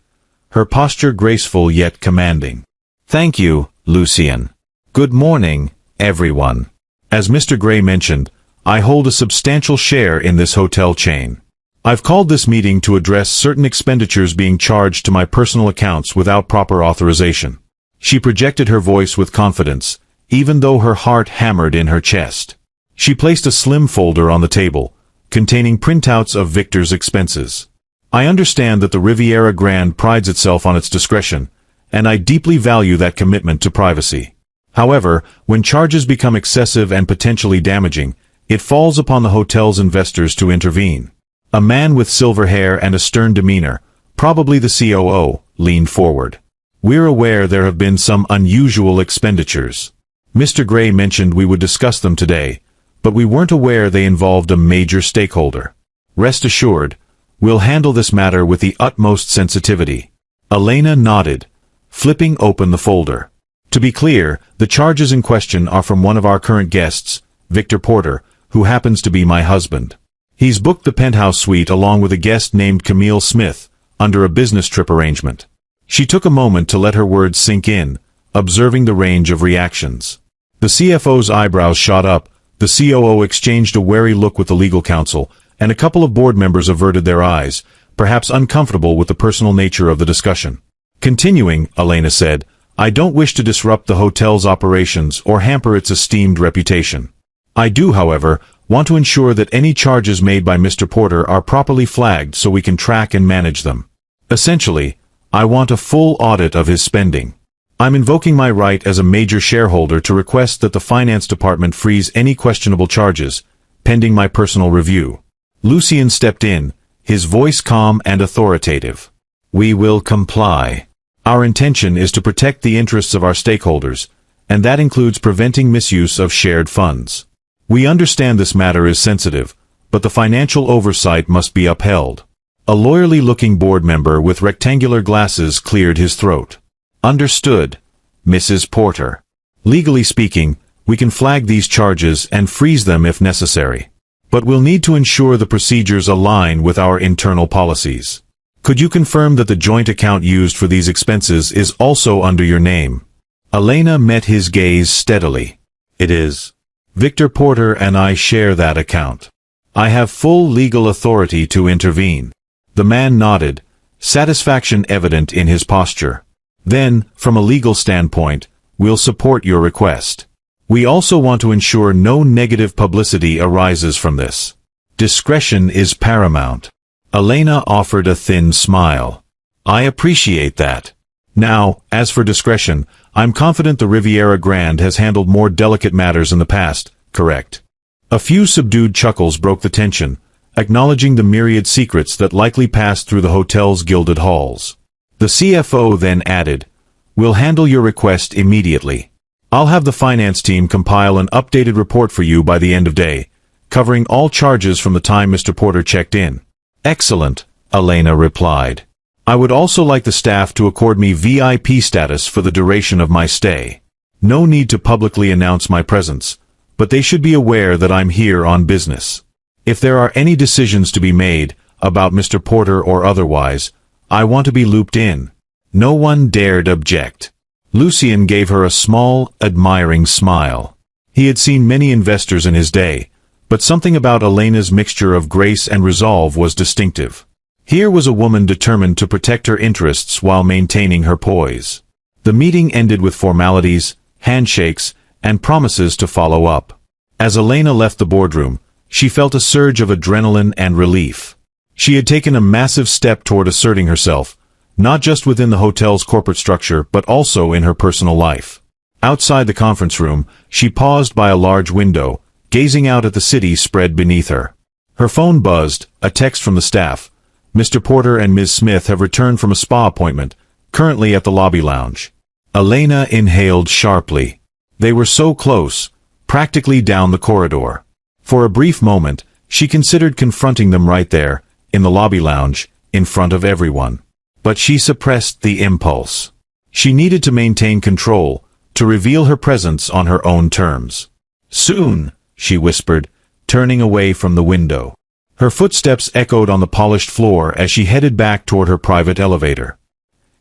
her posture graceful yet commanding. "Thank you, Lucian. Good morning, everyone. As Mr. Gray mentioned, I hold a substantial share in this hotel chain. I've called this meeting to address certain expenditures being charged to my personal accounts without proper authorization." She projected her voice with confidence, even though her heart hammered in her chest. She placed a slim folder on the table, containing printouts of Victor's expenses. I understand that the Riviera Grande prides itself on its discretion, and I deeply value that commitment to privacy. However, when charges become excessive and potentially damaging, it falls upon the hotel's investors to intervene. A man with silver hair and a stern demeanor, probably the COO, leaned forward. We're aware there have been some unusual expenditures. Mr. Gray mentioned we would discuss them today, but we weren't aware they involved a major stakeholder. Rest assured, we'll handle this matter with the utmost sensitivity. Elena nodded, flipping open the folder. To be clear, the charges in question are from one of our current guests, Victor Porter, who happens to be my husband. He's booked the penthouse suite along with a guest named Camille Smith, under a business trip arrangement. She took a moment to let her words sink in, observing the range of reactions. The CFO's eyebrows shot up, the COO exchanged a wary look with the legal counsel, and a couple of board members averted their eyes, perhaps uncomfortable with the personal nature of the discussion. Continuing, Elena said, I don't wish to disrupt the hotel's operations or hamper its esteemed reputation. I do, however, want to ensure that any charges made by Mr. Porter are properly flagged so we can track and manage them. Essentially, I want a full audit of his spending. I'm invoking my right as a major shareholder to request that the finance department freeze any questionable charges, pending my personal review. Lucien stepped in, his voice calm and authoritative. We will comply. Our intention is to protect the interests of our stakeholders, and that includes preventing misuse of shared funds. We understand this matter is sensitive, but the financial oversight must be upheld. A lawyerly-looking board member with rectangular glasses cleared his throat. Understood, Mrs. Porter. Legally speaking, we can flag these charges and freeze them if necessary. But we'll need to ensure the procedures align with our internal policies. Could you confirm that the joint account used for these expenses is also under your name? Elena met his gaze steadily. It is. Victor Porter and I share that account. I have full legal authority to intervene. The man nodded, satisfaction evident in his posture. Then, from a legal standpoint, we'll support your request. We also want to ensure no negative publicity arises from this. Discretion is paramount. Elena offered a thin smile. I appreciate that. Now, as for discretion, I'm confident the Riviera Grande has handled more delicate matters in the past, correct? A few subdued chuckles broke the tension, acknowledging the myriad secrets that likely passed through the hotel's gilded halls. The CFO then added, We'll handle your request immediately. I'll have the finance team compile an updated report for you by the end of day, covering all charges from the time Mr. Porter checked in. Excellent, Elena replied. I would also like the staff to accord me VIP status for the duration of my stay. No need to publicly announce my presence, but they should be aware that I'm here on business. If there are any decisions to be made, about Mr. Porter or otherwise, I want to be looped in. No one dared object. Lucien gave her a small, admiring smile. He had seen many investors in his day, but something about Elena's mixture of grace and resolve was distinctive. Here was a woman determined to protect her interests while maintaining her poise. The meeting ended with formalities, handshakes, and promises to follow up. As Elena left the boardroom, she felt a surge of adrenaline and relief. She had taken a massive step toward asserting herself, not just within the hotel's corporate structure but also in her personal life. Outside the conference room, she paused by a large window, gazing out at the city spread beneath her. Her phone buzzed, a text from the staff. Mr. Porter and Ms. Smith have returned from a spa appointment, currently at the lobby lounge. Elena inhaled sharply. They were so close, practically down the corridor. For a brief moment, she considered confronting them right there, in the lobby lounge, in front of everyone. But she suppressed the impulse. She needed to maintain control, to reveal her presence on her own terms. Soon, she whispered, turning away from the window. Her footsteps echoed on the polished floor as she headed back toward her private elevator.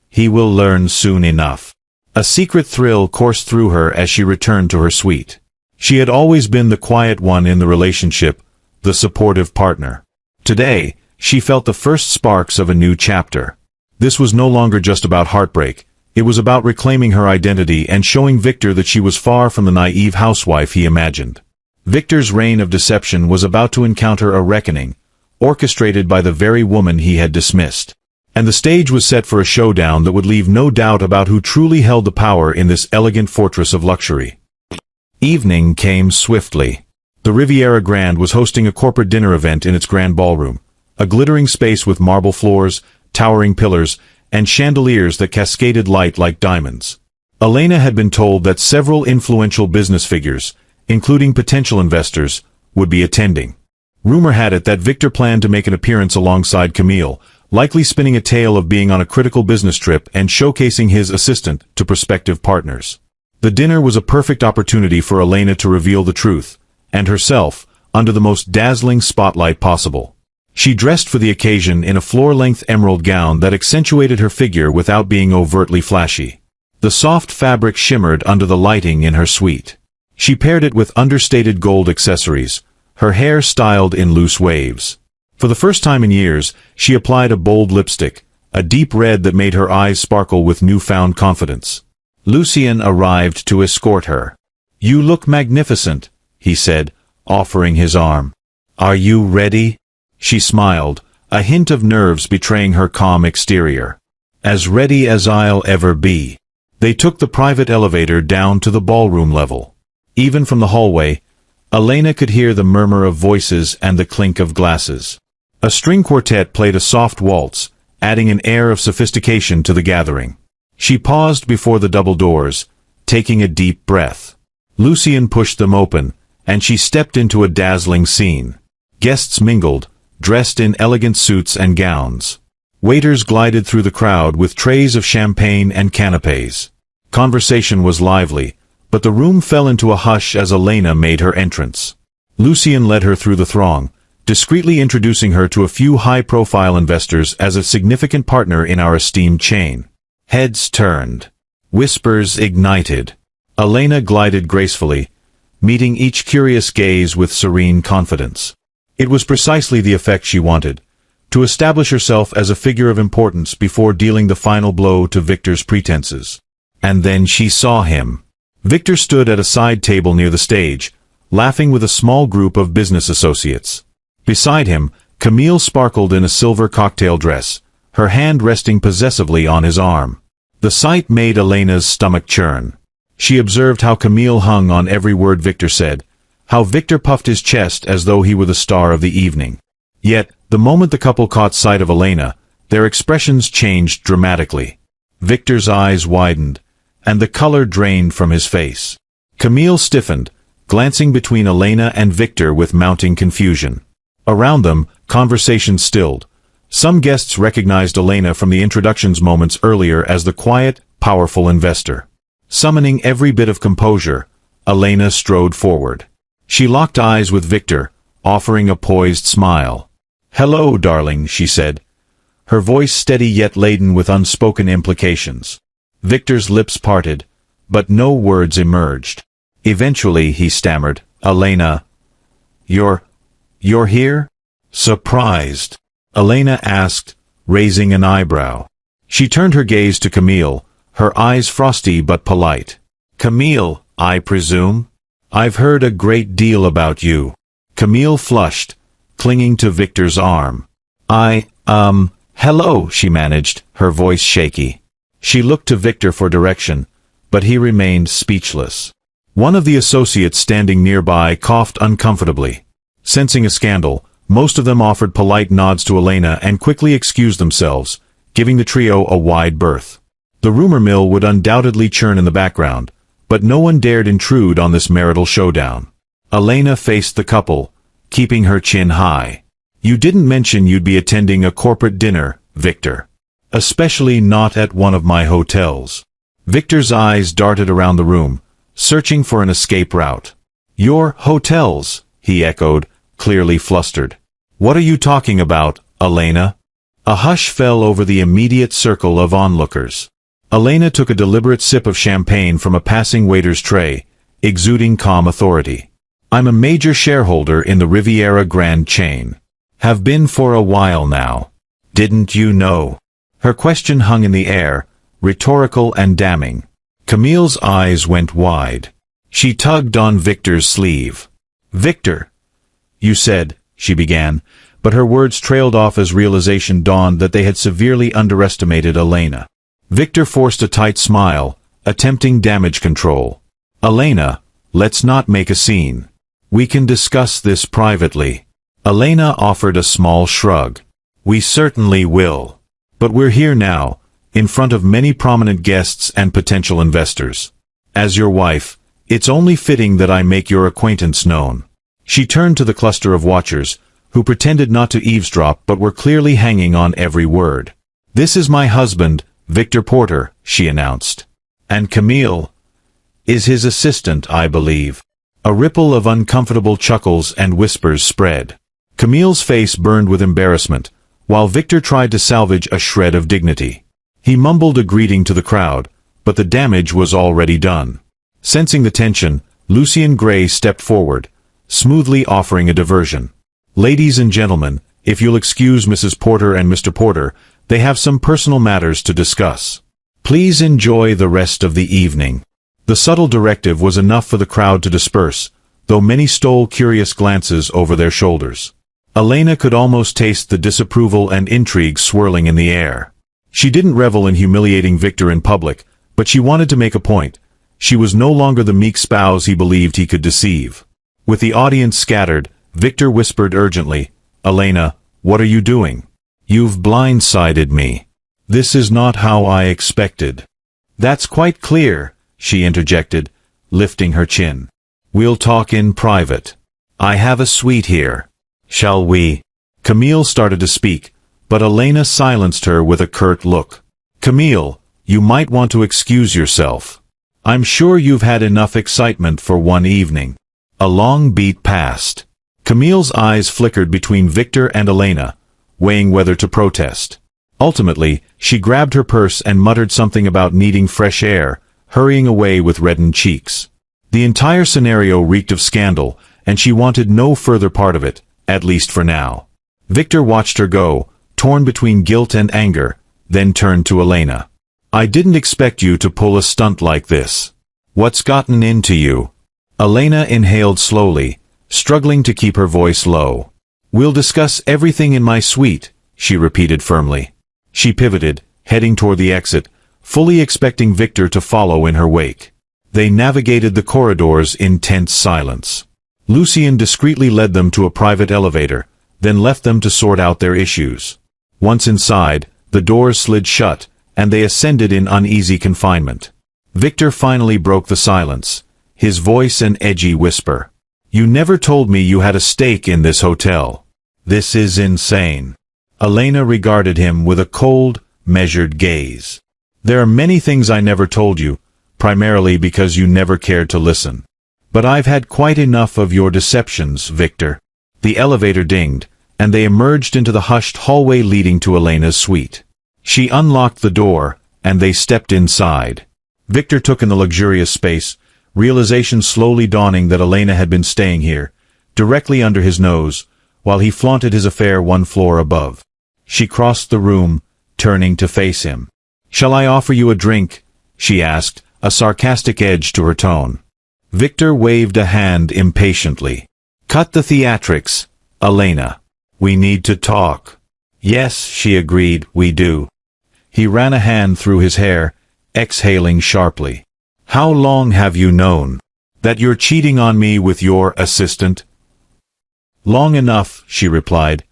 He will learn soon enough. A secret thrill coursed through her as she returned to her suite. She had always been the quiet one in the relationship, the supportive partner. Today, she felt the first sparks of a new chapter. This was no longer just about heartbreak. It was about reclaiming her identity and showing Victor that she was far from the naive housewife he imagined. Victor's reign of deception was about to encounter a reckoning, orchestrated by the very woman he had dismissed. And the stage was set for a showdown that would leave no doubt about who truly held the power in this elegant fortress of luxury. Evening came swiftly. The Riviera Grand was hosting a corporate dinner event in its grand ballroom, a glittering space with marble floors, towering pillars, and chandeliers that cascaded light like diamonds. Elena had been told that several influential business figures, including potential investors, would be attending. Rumor had it that Victor planned to make an appearance alongside Camille, likely spinning a tale of being on a critical business trip and showcasing his assistant to prospective partners. The dinner was a perfect opportunity for Elena to reveal the truth, and herself, under the most dazzling spotlight possible. She dressed for the occasion in a floor-length emerald gown that accentuated her figure without being overtly flashy. The soft fabric shimmered under the lighting in her suite. She paired it with understated gold accessories, her hair styled in loose waves. For the first time in years, she applied a bold lipstick, a deep red that made her eyes sparkle with newfound confidence. Lucien arrived to escort her. "You look magnificent," he said, offering his arm. "Are you ready?" She smiled, a hint of nerves betraying her calm exterior. "As ready as I'll ever be." They took the private elevator down to the ballroom level. Even from the hallway, Elena could hear the murmur of voices and the clink of glasses. A string quartet played a soft waltz, adding an air of sophistication to the gathering. She paused before the double doors, taking a deep breath. Lucien pushed them open, and she stepped into a dazzling scene. Guests mingled, dressed in elegant suits and gowns. Waiters glided through the crowd with trays of champagne and canapés. Conversation was lively, but the room fell into a hush as Elena made her entrance. Lucien led her through the throng, discreetly introducing her to a few high-profile investors as a significant partner in our esteemed chain. Heads turned. Whispers ignited. Elena glided gracefully, meeting each curious gaze with serene confidence. It was precisely the effect she wanted, to establish herself as a figure of importance before dealing the final blow to Victor's pretenses. And then she saw him. Victor stood at a side table near the stage, laughing with a small group of business associates. Beside him, Camille sparkled in a silver cocktail dress, her hand resting possessively on his arm. The sight made Elena's stomach churn. She observed how Camille hung on every word Victor said, how Victor puffed his chest as though he were the star of the evening. Yet, the moment the couple caught sight of Elena, their expressions changed dramatically. Victor's eyes widened, and the color drained from his face. Camille stiffened, glancing between Elena and Victor with mounting confusion. Around them, conversation stilled. Some guests recognized Elena from the introductions moments earlier as the quiet, powerful investor. Summoning every bit of composure, Elena strode forward. She locked eyes with Victor, offering a poised smile. "Hello, darling," she said, her voice steady yet laden with unspoken implications. Victor's lips parted, but no words emerged. Eventually he stammered, "Elena, you're here?" "Surprised?" Elena asked, raising an eyebrow. She turned her gaze to Camille, her eyes frosty but polite. "Camille, I presume? I've heard a great deal about you." Camille flushed, clinging to Victor's arm. Hello," she managed, her voice shaky. She looked to Victor for direction, but he remained speechless. One of the associates standing nearby coughed uncomfortably. Sensing a scandal, most of them offered polite nods to Elena and quickly excused themselves, giving the trio a wide berth. The rumor mill would undoubtedly churn in the background, but no one dared intrude on this marital showdown. Elena faced the couple, keeping her chin high. "You didn't mention you'd be attending a corporate dinner, Victor. Especially not at one of my hotels." Victor's eyes darted around the room, searching for an escape route. "Your hotels," he echoed, clearly flustered. "What are you talking about, Elena?" A hush fell over the immediate circle of onlookers. Elena took a deliberate sip of champagne from a passing waiter's tray, exuding calm authority. "I'm a major shareholder in the Riviera Grand chain. Have been for a while now. Didn't you know?" Her question hung in the air, rhetorical and damning. Camille's eyes went wide. She tugged on Victor's sleeve. "Victor, you said," she began, but her words trailed off as realization dawned that they had severely underestimated Elena. Victor forced a tight smile, attempting damage control. "Elena, let's not make a scene. We can discuss this privately." Elena offered a small shrug. "We certainly will. But we're here now, in front of many prominent guests and potential investors. As your wife, it's only fitting that I make your acquaintance known." She turned to the cluster of watchers, who pretended not to eavesdrop but were clearly hanging on every word. "This is my husband, Victor Porter," she announced. "And Camille is his assistant, I believe." A ripple of uncomfortable chuckles and whispers spread. Camille's face burned with embarrassment, while Victor tried to salvage a shred of dignity. He mumbled a greeting to the crowd, but the damage was already done. Sensing the tension, Lucien Gray stepped forward, smoothly offering a diversion. "Ladies and gentlemen, if you'll excuse Mrs. Porter and Mr. Porter, they have some personal matters to discuss. Please enjoy the rest of the evening." The subtle directive was enough for the crowd to disperse, though many stole curious glances over their shoulders. Elena could almost taste the disapproval and intrigue swirling in the air. She didn't revel in humiliating Victor in public, but she wanted to make a point. She was no longer the meek spouse he believed he could deceive. With the audience scattered, Victor whispered urgently, "Elena, what are you doing? You've blindsided me. This is not how I expected." "That's quite clear," she interjected, lifting her chin. "We'll talk in private. I have a suite here. Shall we?" Camille started to speak, but Elena silenced her with a curt look. "Camille, you might want to excuse yourself. I'm sure you've had enough excitement for one evening." A long beat passed. Camille's eyes flickered between Victor and Elena, weighing whether to protest. Ultimately, she grabbed her purse and muttered something about needing fresh air, hurrying away with reddened cheeks. The entire scenario reeked of scandal, and she wanted no further part of it, at least for now. Victor watched her go, torn between guilt and anger, then turned to Elena. "I didn't expect you to pull a stunt like this. What's gotten into you?" Elena inhaled slowly, struggling to keep her voice low. "We'll discuss everything in my suite," she repeated firmly. She pivoted, heading toward the exit, fully expecting Victor to follow in her wake. They navigated the corridors in tense silence. Lucien discreetly led them to a private elevator, then left them to sort out their issues. Once inside, the doors slid shut, and they ascended in uneasy confinement. Victor finally broke the silence, his voice an edgy whisper. "You never told me you had a stake in this hotel. This is insane." Elena regarded him with a cold, measured gaze. "There are many things I never told you, primarily because you never cared to listen. But I've had quite enough of your deceptions, Victor." The elevator dinged, and they emerged into the hushed hallway leading to Elena's suite. She unlocked the door, and they stepped inside. Victor took in the luxurious space, realization slowly dawning that Elena had been staying here, directly under his nose, while he flaunted his affair one floor above. She crossed the room, turning to face him. "Shall I offer you a drink?" she asked, a sarcastic edge to her tone. Victor waved a hand impatiently. "Cut the theatrics, Elena. We need to talk." "Yes," she agreed, "we do." He ran a hand through his hair, exhaling sharply. "How long have you known that you're cheating on me with your assistant?" "Long enough," she replied,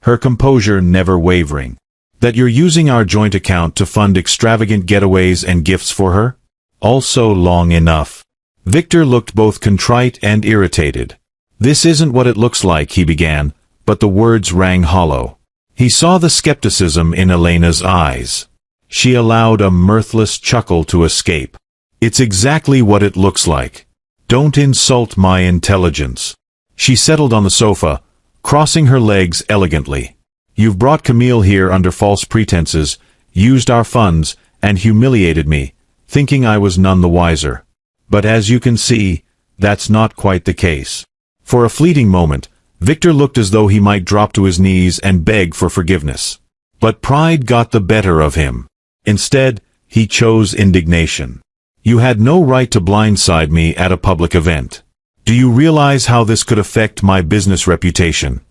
her composure never wavering. "That you're using our joint account to fund extravagant getaways and gifts for her?" "Also long enough." Victor looked both contrite and irritated. "This isn't what it looks like," he began, but the words rang hollow. He saw the skepticism in Elena's eyes. She allowed a mirthless chuckle to escape. "It's exactly what it looks like. Don't insult my intelligence." She settled on the sofa, crossing her legs elegantly. "You've brought Camille here under false pretenses, used our funds, and humiliated me, thinking I was none the wiser. But as you can see, that's not quite the case." For a fleeting moment, Victor looked as though he might drop to his knees and beg for forgiveness. But pride got the better of him. Instead, he chose indignation. "You had no right to blindside me at a public event. Do you realize how this could affect my business reputation?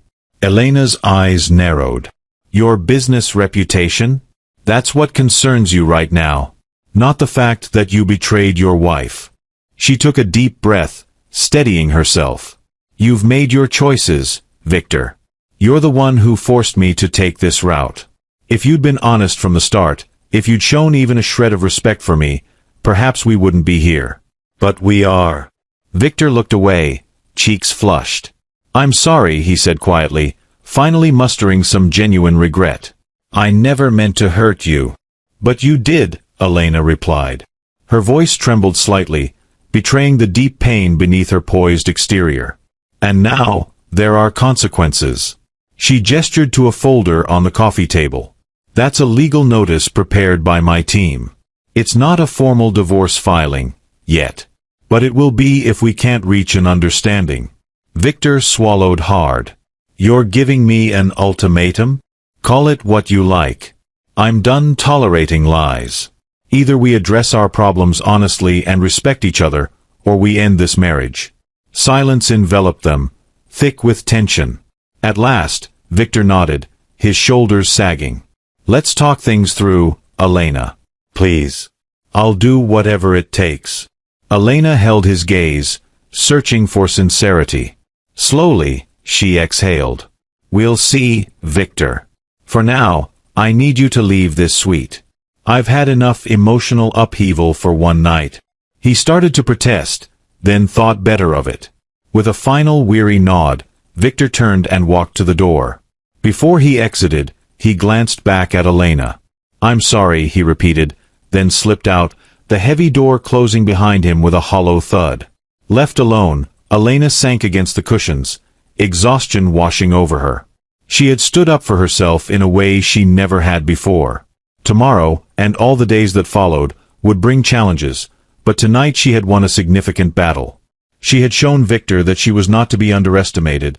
Elena's eyes narrowed. Your business reputation? That's what concerns you right now. Not the fact that you betrayed your wife. She took a deep breath, steadying herself. You've made your choices, Victor. You're the one who forced me to take this route. If you'd been honest from the start, if you'd shown even a shred of respect for me, perhaps we wouldn't be here. But we are. Victor looked away, cheeks flushed. I'm sorry, he said quietly, finally mustering some genuine regret. I never meant to hurt you. But you did, Elena replied. Her voice trembled slightly, betraying the deep pain beneath her poised exterior. And now, there are consequences. She gestured to a folder on the coffee table. That's a legal notice prepared by my team. It's not a formal divorce filing, yet. But it will be if we can't reach an understanding. Victor swallowed hard. You're giving me an ultimatum? Call it what you like. I'm done tolerating lies. Either we address our problems honestly and respect each other, or we end this marriage. Silence enveloped them, thick with tension. At last, Victor nodded, his shoulders sagging. Let's talk things through, Elena. Please. I'll do whatever it takes. Elena held his gaze, searching for sincerity. Slowly, she exhaled. We'll see, Victor. For now, I need you to leave this suite. I've had enough emotional upheaval for one night. He started to protest, then thought better of it. With a final weary nod, Victor turned and walked to the door. Before he exited, he glanced back at Elena. I'm sorry, he repeated, then slipped out, the heavy door closing behind him with a hollow thud. Left alone, Elena sank against the cushions, exhaustion washing over her. She had stood up for herself in a way she never had before. Tomorrow, and all the days that followed, would bring challenges, but tonight she had won a significant battle. She had shown Victor that she was not to be underestimated,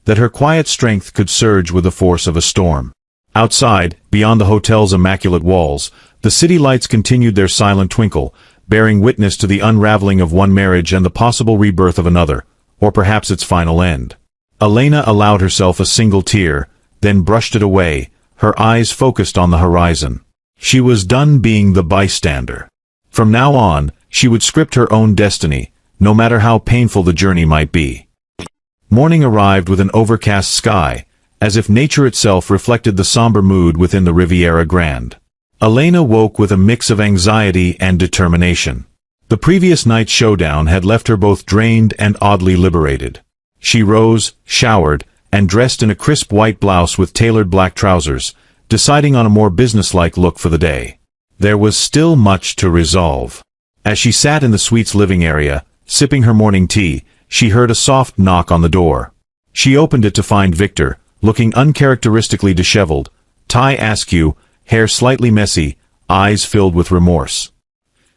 that her quiet strength could surge with the force of a storm. Outside, beyond the hotel's immaculate walls, the city lights continued their silent twinkle, bearing witness to the unraveling of one marriage and the possible rebirth of another, or perhaps its final end. Elena allowed herself a single tear, then brushed it away, her eyes focused on the horizon. She was done being the bystander. From now on, she would script her own destiny, no matter how painful the journey might be. Morning arrived with an overcast sky, as if nature itself reflected the somber mood within the Riviera Grande. Elena woke with a mix of anxiety and determination. The previous night's showdown had left her both drained and oddly liberated. She rose, showered, and dressed in a crisp white blouse with tailored black trousers, deciding on a more businesslike look for the day. There was still much to resolve. As she sat in the suite's living area, sipping her morning tea, she heard a soft knock on the door. She opened it to find Victor, looking uncharacteristically disheveled, tie askew, hair slightly messy, eyes filled with remorse.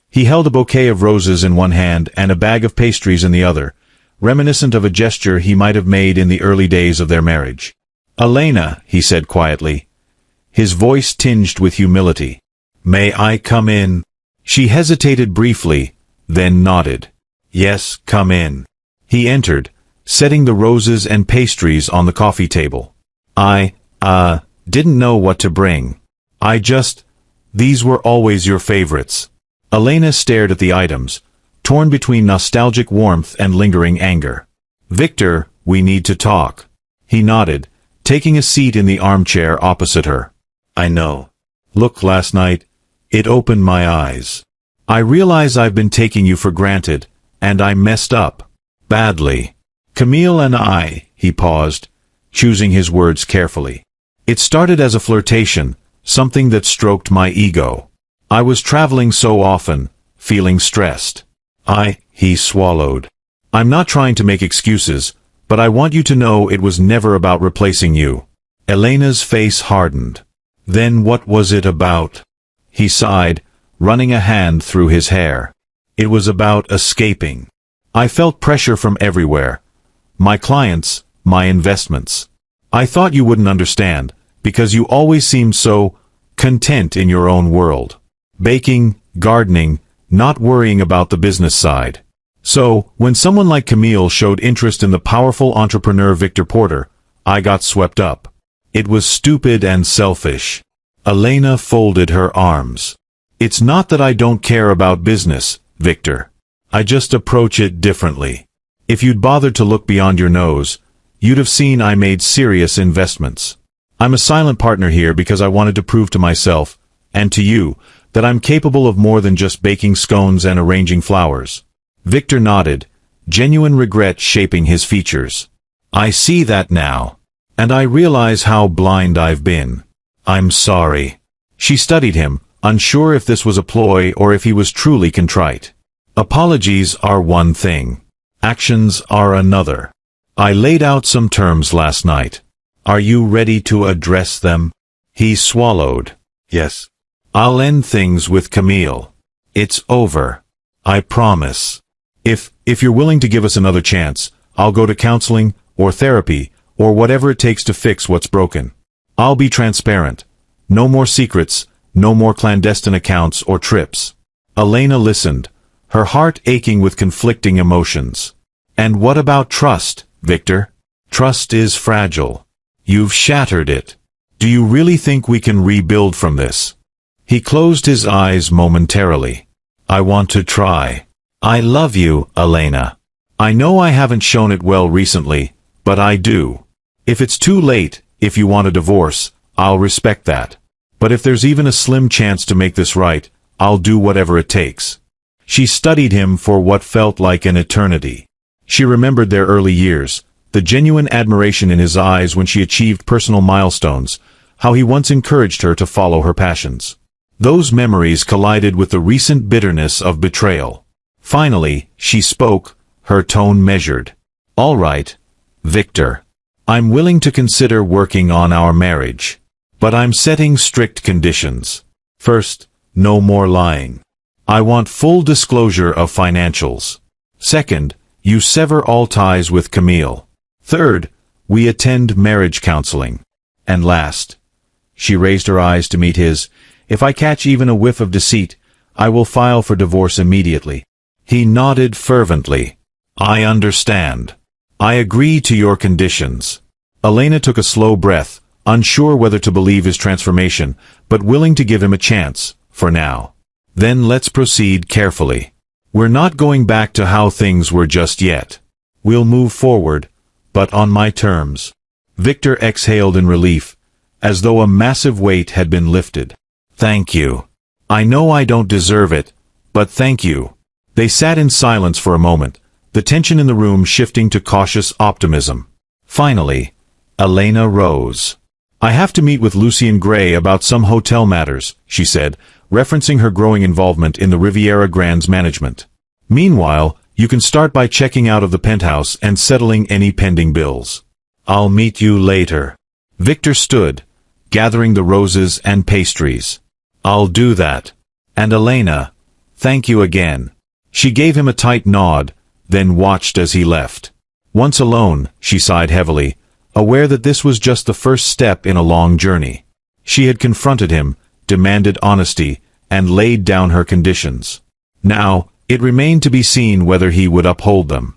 He held a bouquet of roses in one hand and a bag of pastries in the other, reminiscent of a gesture he might have made in the early days of their marriage. "Elena," he said quietly, his voice tinged with humility. "May I come in?" She hesitated briefly, then nodded. "Yes, come in." He entered, setting the roses and pastries on the coffee table. I didn't know what to bring. These were always your favorites." Elena stared at the items, torn between nostalgic warmth and lingering anger. "Victor, we need to talk." He nodded, taking a seat in the armchair opposite her. "I know. Look, last night, it opened my eyes. I realize I've been taking you for granted, and I messed up. Badly. Camille and I," he paused, choosing his words carefully. "It started as a flirtation, something that stroked my ego. I was traveling so often, feeling stressed. He swallowed. "I'm not trying to make excuses, but I want you to know it was never about replacing you." Elena's face hardened. "Then what was it about?" He sighed, running a hand through his hair. "It was about escaping. I felt pressure from everywhere. My clients, my investments. I thought you wouldn't understand, because you always seemed so content in your own world. Baking, gardening, not worrying about the business side. So, when someone like Camille showed interest in the powerful entrepreneur Victor Porter, I got swept up. It was stupid and selfish. Elena folded her arms. It's not that I don't care about business, Victor. I just approach it differently. If you'd bothered to look beyond your nose, you'd have seen I made serious investments. I'm a silent partner here because I wanted to prove to myself, and to you, that I'm capable of more than just baking scones and arranging flowers. Victor nodded, genuine regret shaping his features. I see that now. And I realize how blind I've been. I'm sorry. She studied him, unsure if this was a ploy or if he was truly contrite. Apologies are one thing. Actions are another. I laid out some terms last night. Are you ready to address them? He swallowed. Yes. I'll end things with Camille. It's over. I promise. If you're willing to give us another chance, I'll go to counseling, or therapy, or whatever it takes to fix what's broken. I'll be transparent. No more secrets, no more clandestine accounts or trips. Elena listened, her heart aching with conflicting emotions. And what about trust, Victor? Trust is fragile. You've shattered it. Do you really think we can rebuild from this? He closed his eyes momentarily. I want to try. I love you, Elena. I know I haven't shown it well recently, but I do. If it's too late, if you want a divorce, I'll respect that. But if there's even a slim chance to make this right, I'll do whatever it takes. She studied him for what felt like an eternity. She remembered their early years, the genuine admiration in his eyes when she achieved personal milestones, how he once encouraged her to follow her passions. Those memories collided with the recent bitterness of betrayal. Finally, she spoke, her tone measured. All right, Victor. I'm willing to consider working on our marriage. But I'm setting strict conditions. First, no more lying. I want full disclosure of financials. Second, you sever all ties with Camille. Third, we attend marriage counseling. And last, she raised her eyes to meet his, if I catch even a whiff of deceit, I will file for divorce immediately. He nodded fervently. I understand. I agree to your conditions. Elena took a slow breath, unsure whether to believe his transformation, but willing to give him a chance, for now. Then let's proceed carefully. We're not going back to how things were just yet. We'll move forward, but on my terms. Victor exhaled in relief, as though a massive weight had been lifted. Thank you. I know I don't deserve it, but thank you. They sat in silence for a moment, the tension in the room shifting to cautious optimism. Finally, Elena rose. I have to meet with Lucien Gray about some hotel matters, she said, referencing her growing involvement in the Riviera Grand's management. Meanwhile, you can start by checking out of the penthouse and settling any pending bills. I'll meet you later. Victor stood, gathering the roses and pastries. I'll do that. And Elena, thank you again. She gave him a tight nod, then watched as he left. Once alone, she sighed heavily, aware that this was just the first step in a long journey. She had confronted him, demanded honesty, and laid down her conditions. Now, it remained to be seen whether he would uphold them.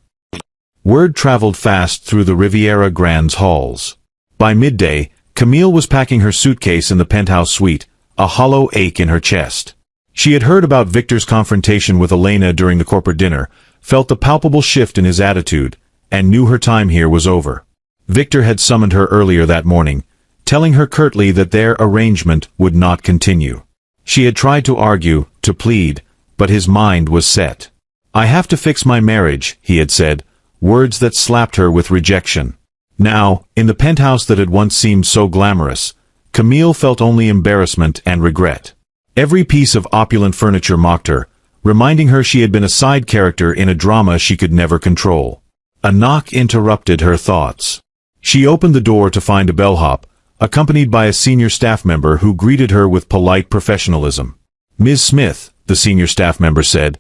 Word traveled fast through the Riviera Grand's halls. By midday, Camille was packing her suitcase in the penthouse suite, a hollow ache in her chest. She had heard about Victor's confrontation with Elena during the corporate dinner, felt the palpable shift in his attitude, and knew her time here was over. Victor had summoned her earlier that morning, telling her curtly that their arrangement would not continue. She had tried to argue, to plead, but his mind was set. I have to fix my marriage, he had said, words that slapped her with rejection. Now, in the penthouse that had once seemed so glamorous, Camille felt only embarrassment and regret. Every piece of opulent furniture mocked her, reminding her she had been a side character in a drama she could never control. A knock interrupted her thoughts. She opened the door to find a bellhop, accompanied by a senior staff member who greeted her with polite professionalism. Ms. Smith, the senior staff member said,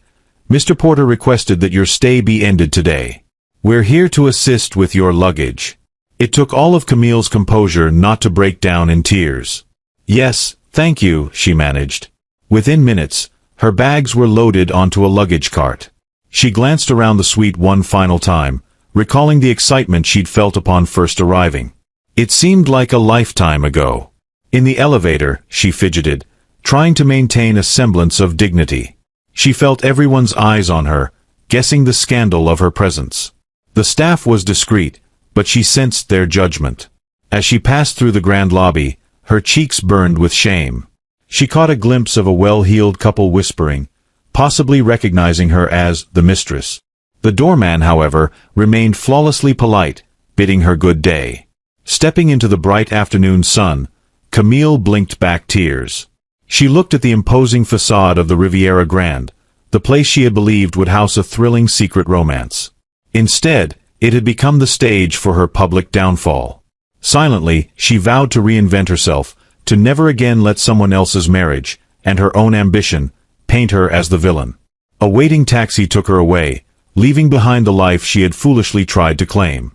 Mr. Porter requested that your stay be ended today. We're here to assist with your luggage. It took all of Camille's composure not to break down in tears. Yes, thank you, she managed. Within minutes, her bags were loaded onto a luggage cart. She glanced around the suite one final time, recalling the excitement she'd felt upon first arriving. It seemed like a lifetime ago. In the elevator, she fidgeted, trying to maintain a semblance of dignity. She felt everyone's eyes on her, guessing the scandal of her presence. The staff was discreet, but she sensed their judgment. As she passed through the grand lobby, her cheeks burned with shame. She caught a glimpse of a well-heeled couple whispering, possibly recognizing her as the Mistress. The doorman, however, remained flawlessly polite, bidding her good day. Stepping into the bright afternoon sun, Camille blinked back tears. She looked at the imposing facade of the Riviera Grande, the place she had believed would house a thrilling secret romance. Instead, it had become the stage for her public downfall. Silently, she vowed to reinvent herself, to never again let someone else's marriage, and her own ambition, paint her as the villain. A waiting taxi took her away, leaving behind the life she had foolishly tried to claim.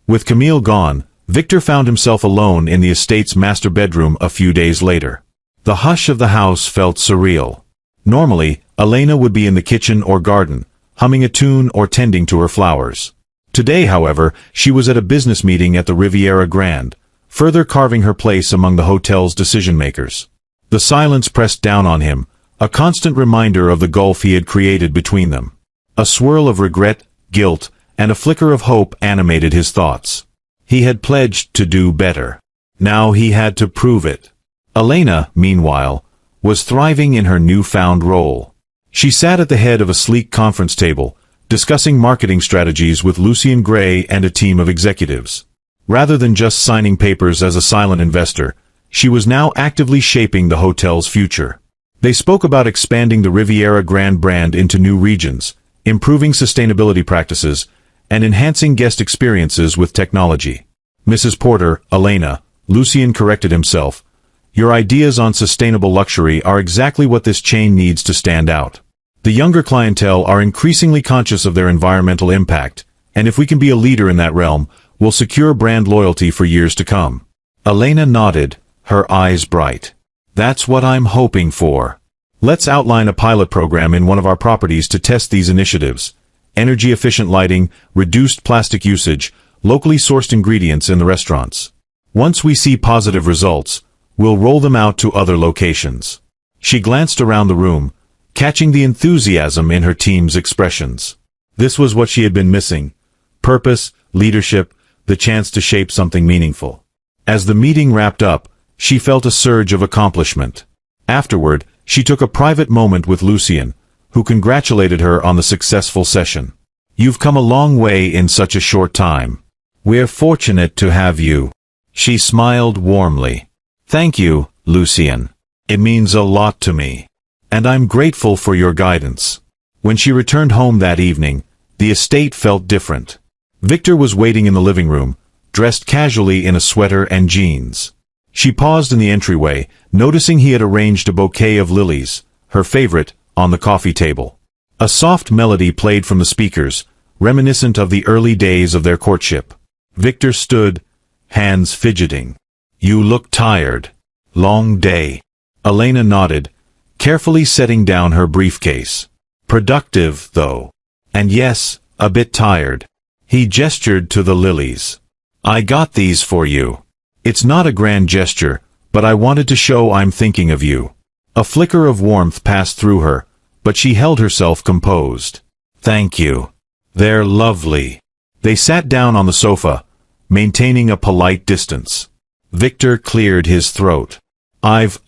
With Camille gone, Victor found himself alone in the estate's master bedroom a few days later. The hush of the house felt surreal. Normally, Elena would be in the kitchen or garden, humming a tune or tending to her flowers. Today, however, she was at a business meeting at the Riviera Grande, further carving her place among the hotel's decision-makers. The silence pressed down on him, a constant reminder of the gulf he had created between them. A swirl of regret, guilt, and a flicker of hope animated his thoughts. He had pledged to do better. Now he had to prove it. Elena, meanwhile, was thriving in her newfound role. She sat at the head of a sleek conference table, discussing marketing strategies with Lucien Gray and a team of executives. Rather than just signing papers as a silent investor, she was now actively shaping the hotel's future. They spoke about expanding the Riviera Grande brand into new regions, improving sustainability practices, and enhancing guest experiences with technology. Mrs. Porter, Elena, Lucien corrected himself, your ideas on sustainable luxury are exactly what this chain needs to stand out. The younger clientele are increasingly conscious of their environmental impact, and if we can be a leader in that realm, we'll secure brand loyalty for years to come. Elena nodded, her eyes bright. That's what I'm hoping for. Let's outline a pilot program in one of our properties to test these initiatives. Energy-efficient lighting, reduced plastic usage, locally sourced ingredients in the restaurants. Once we see positive results, we'll roll them out to other locations. She glanced around the room, catching the enthusiasm in her team's expressions. This was what she had been missing. Purpose, leadership, the chance to shape something meaningful. As the meeting wrapped up, she felt a surge of accomplishment. Afterward, she took a private moment with Lucien, who congratulated her on the successful session. You've come a long way in such a short time. We're fortunate to have you. She smiled warmly. Thank you, Lucien. It means a lot to me. And I'm grateful for your guidance. When she returned home that evening, the estate felt different. Victor was waiting in the living room, dressed casually in a sweater and jeans. She paused in the entryway, noticing he had arranged a bouquet of lilies, her favorite, on the coffee table. A soft melody played from the speakers, reminiscent of the early days of their courtship. Victor stood, hands fidgeting. You look tired. Long day. Elena nodded, carefully setting down her briefcase. Productive, though. And yes, a bit tired. He gestured to the lilies. I got these for you. It's not a grand gesture, but I wanted to show I'm thinking of you. A flicker of warmth passed through her, but she held herself composed. Thank you. They're lovely. They sat down on the sofa, maintaining a polite distance. Victor cleared his throat. I've,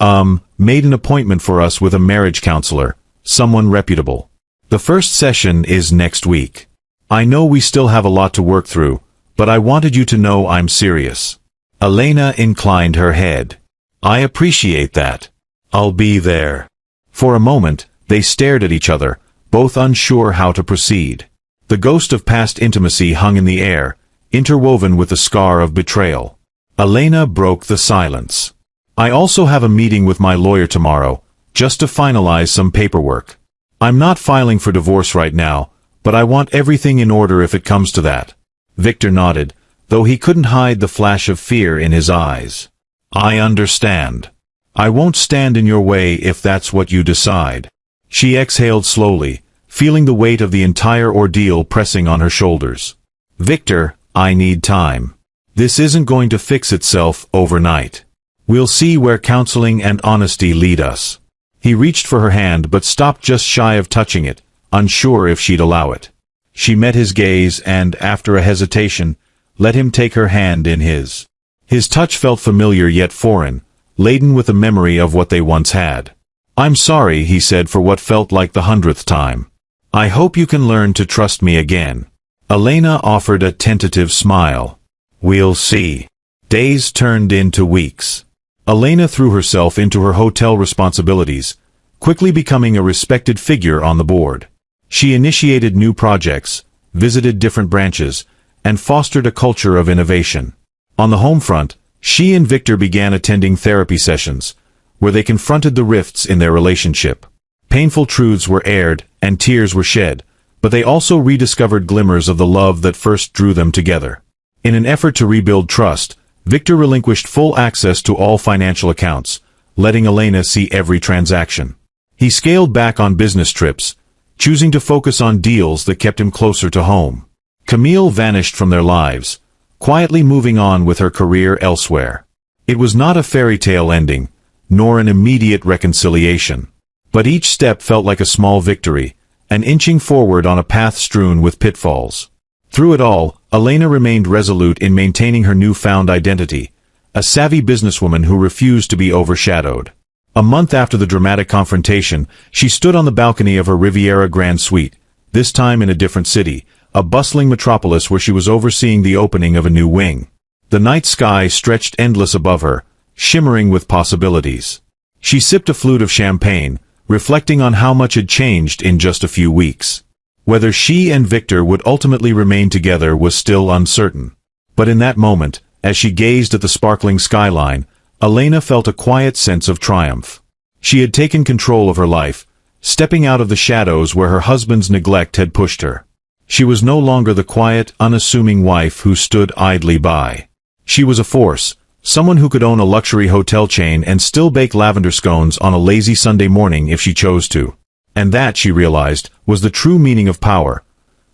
made an appointment for us with a marriage counselor, someone reputable. The first session is next week. I know we still have a lot to work through, but I wanted you to know I'm serious. Elena inclined her head. I appreciate that. I'll be there. For a moment, they stared at each other, both unsure how to proceed. The ghost of past intimacy hung in the air, interwoven with the scar of betrayal. Elena broke the silence. I also have a meeting with my lawyer tomorrow, just to finalize some paperwork. I'm not filing for divorce right now, but I want everything in order if it comes to that. Victor nodded, though he couldn't hide the flash of fear in his eyes. I understand. I won't stand in your way if that's what you decide. She exhaled slowly, feeling the weight of the entire ordeal pressing on her shoulders. Victor, I need time. This isn't going to fix itself overnight. We'll see where counseling and honesty lead us. He reached for her hand but stopped just shy of touching it, unsure if she'd allow it. She met his gaze and, after a hesitation, let him take her hand in his. His touch felt familiar yet foreign, laden with a memory of what they once had. "I'm sorry," he said for what felt like the 100th time. "I hope you can learn to trust me again." Elena offered a tentative smile. "We'll see." Days turned into weeks. Elena threw herself into her hotel responsibilities, quickly becoming a respected figure on the board. She initiated new projects, visited different branches, and fostered a culture of innovation. On the home front, she and Victor began attending therapy sessions, where they confronted the rifts in their relationship. Painful truths were aired, and tears were shed, but they also rediscovered glimmers of the love that first drew them together. In an effort to rebuild trust, Victor relinquished full access to all financial accounts, letting Elena see every transaction. He scaled back on business trips, choosing to focus on deals that kept him closer to home. Camille vanished from their lives, quietly moving on with her career elsewhere. It was not a fairy tale ending, nor an immediate reconciliation. But each step felt like a small victory, an inching forward on a path strewn with pitfalls. Through it all, Elena remained resolute in maintaining her newfound identity, a savvy businesswoman who refused to be overshadowed. A month after the dramatic confrontation, she stood on the balcony of her Riviera Grand Suite, this time in a different city, a bustling metropolis where she was overseeing the opening of a new wing. The night sky stretched endless above her, shimmering with possibilities. She sipped a flute of champagne, reflecting on how much had changed in just a few weeks. Whether she and Victor would ultimately remain together was still uncertain. But in that moment, as she gazed at the sparkling skyline, Elena felt a quiet sense of triumph. She had taken control of her life, stepping out of the shadows where her husband's neglect had pushed her. She was no longer the quiet, unassuming wife who stood idly by. She was a force, someone who could own a luxury hotel chain and still bake lavender scones on a lazy Sunday morning if she chose to. And that, she realized, was the true meaning of power.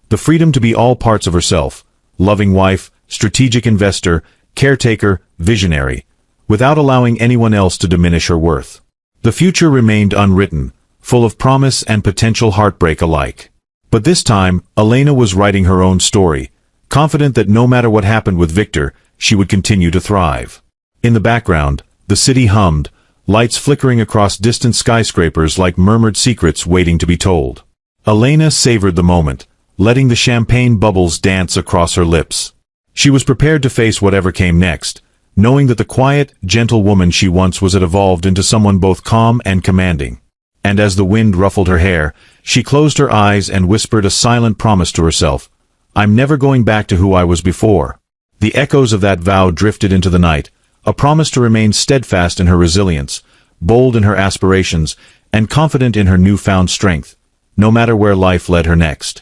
The freedom to be all parts of herself, loving wife, strategic investor, caretaker, visionary, without allowing anyone else to diminish her worth. The future remained unwritten, full of promise and potential heartbreak alike. But this time, Elena was writing her own story, confident that no matter what happened with Victor, she would continue to thrive. In the background, the city hummed, lights flickering across distant skyscrapers like murmured secrets waiting to be told. Elena savored the moment, letting the champagne bubbles dance across her lips. She was prepared to face whatever came next, knowing that the quiet, gentle woman she once was had evolved into someone both calm and commanding. And as the wind ruffled her hair, she closed her eyes and whispered a silent promise to herself, "I'm never going back to who I was before." The echoes of that vow drifted into the night, a promise to remain steadfast in her resilience, bold in her aspirations, and confident in her newfound strength, no matter where life led her next.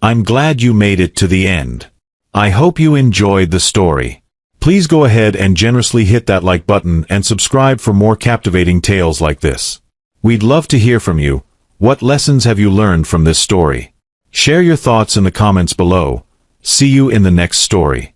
I'm glad you made it to the end. I hope you enjoyed the story. Please go ahead and generously hit that like button and subscribe for more captivating tales like this. We'd love to hear from you. What lessons have you learned from this story? Share your thoughts in the comments below. See you in the next story.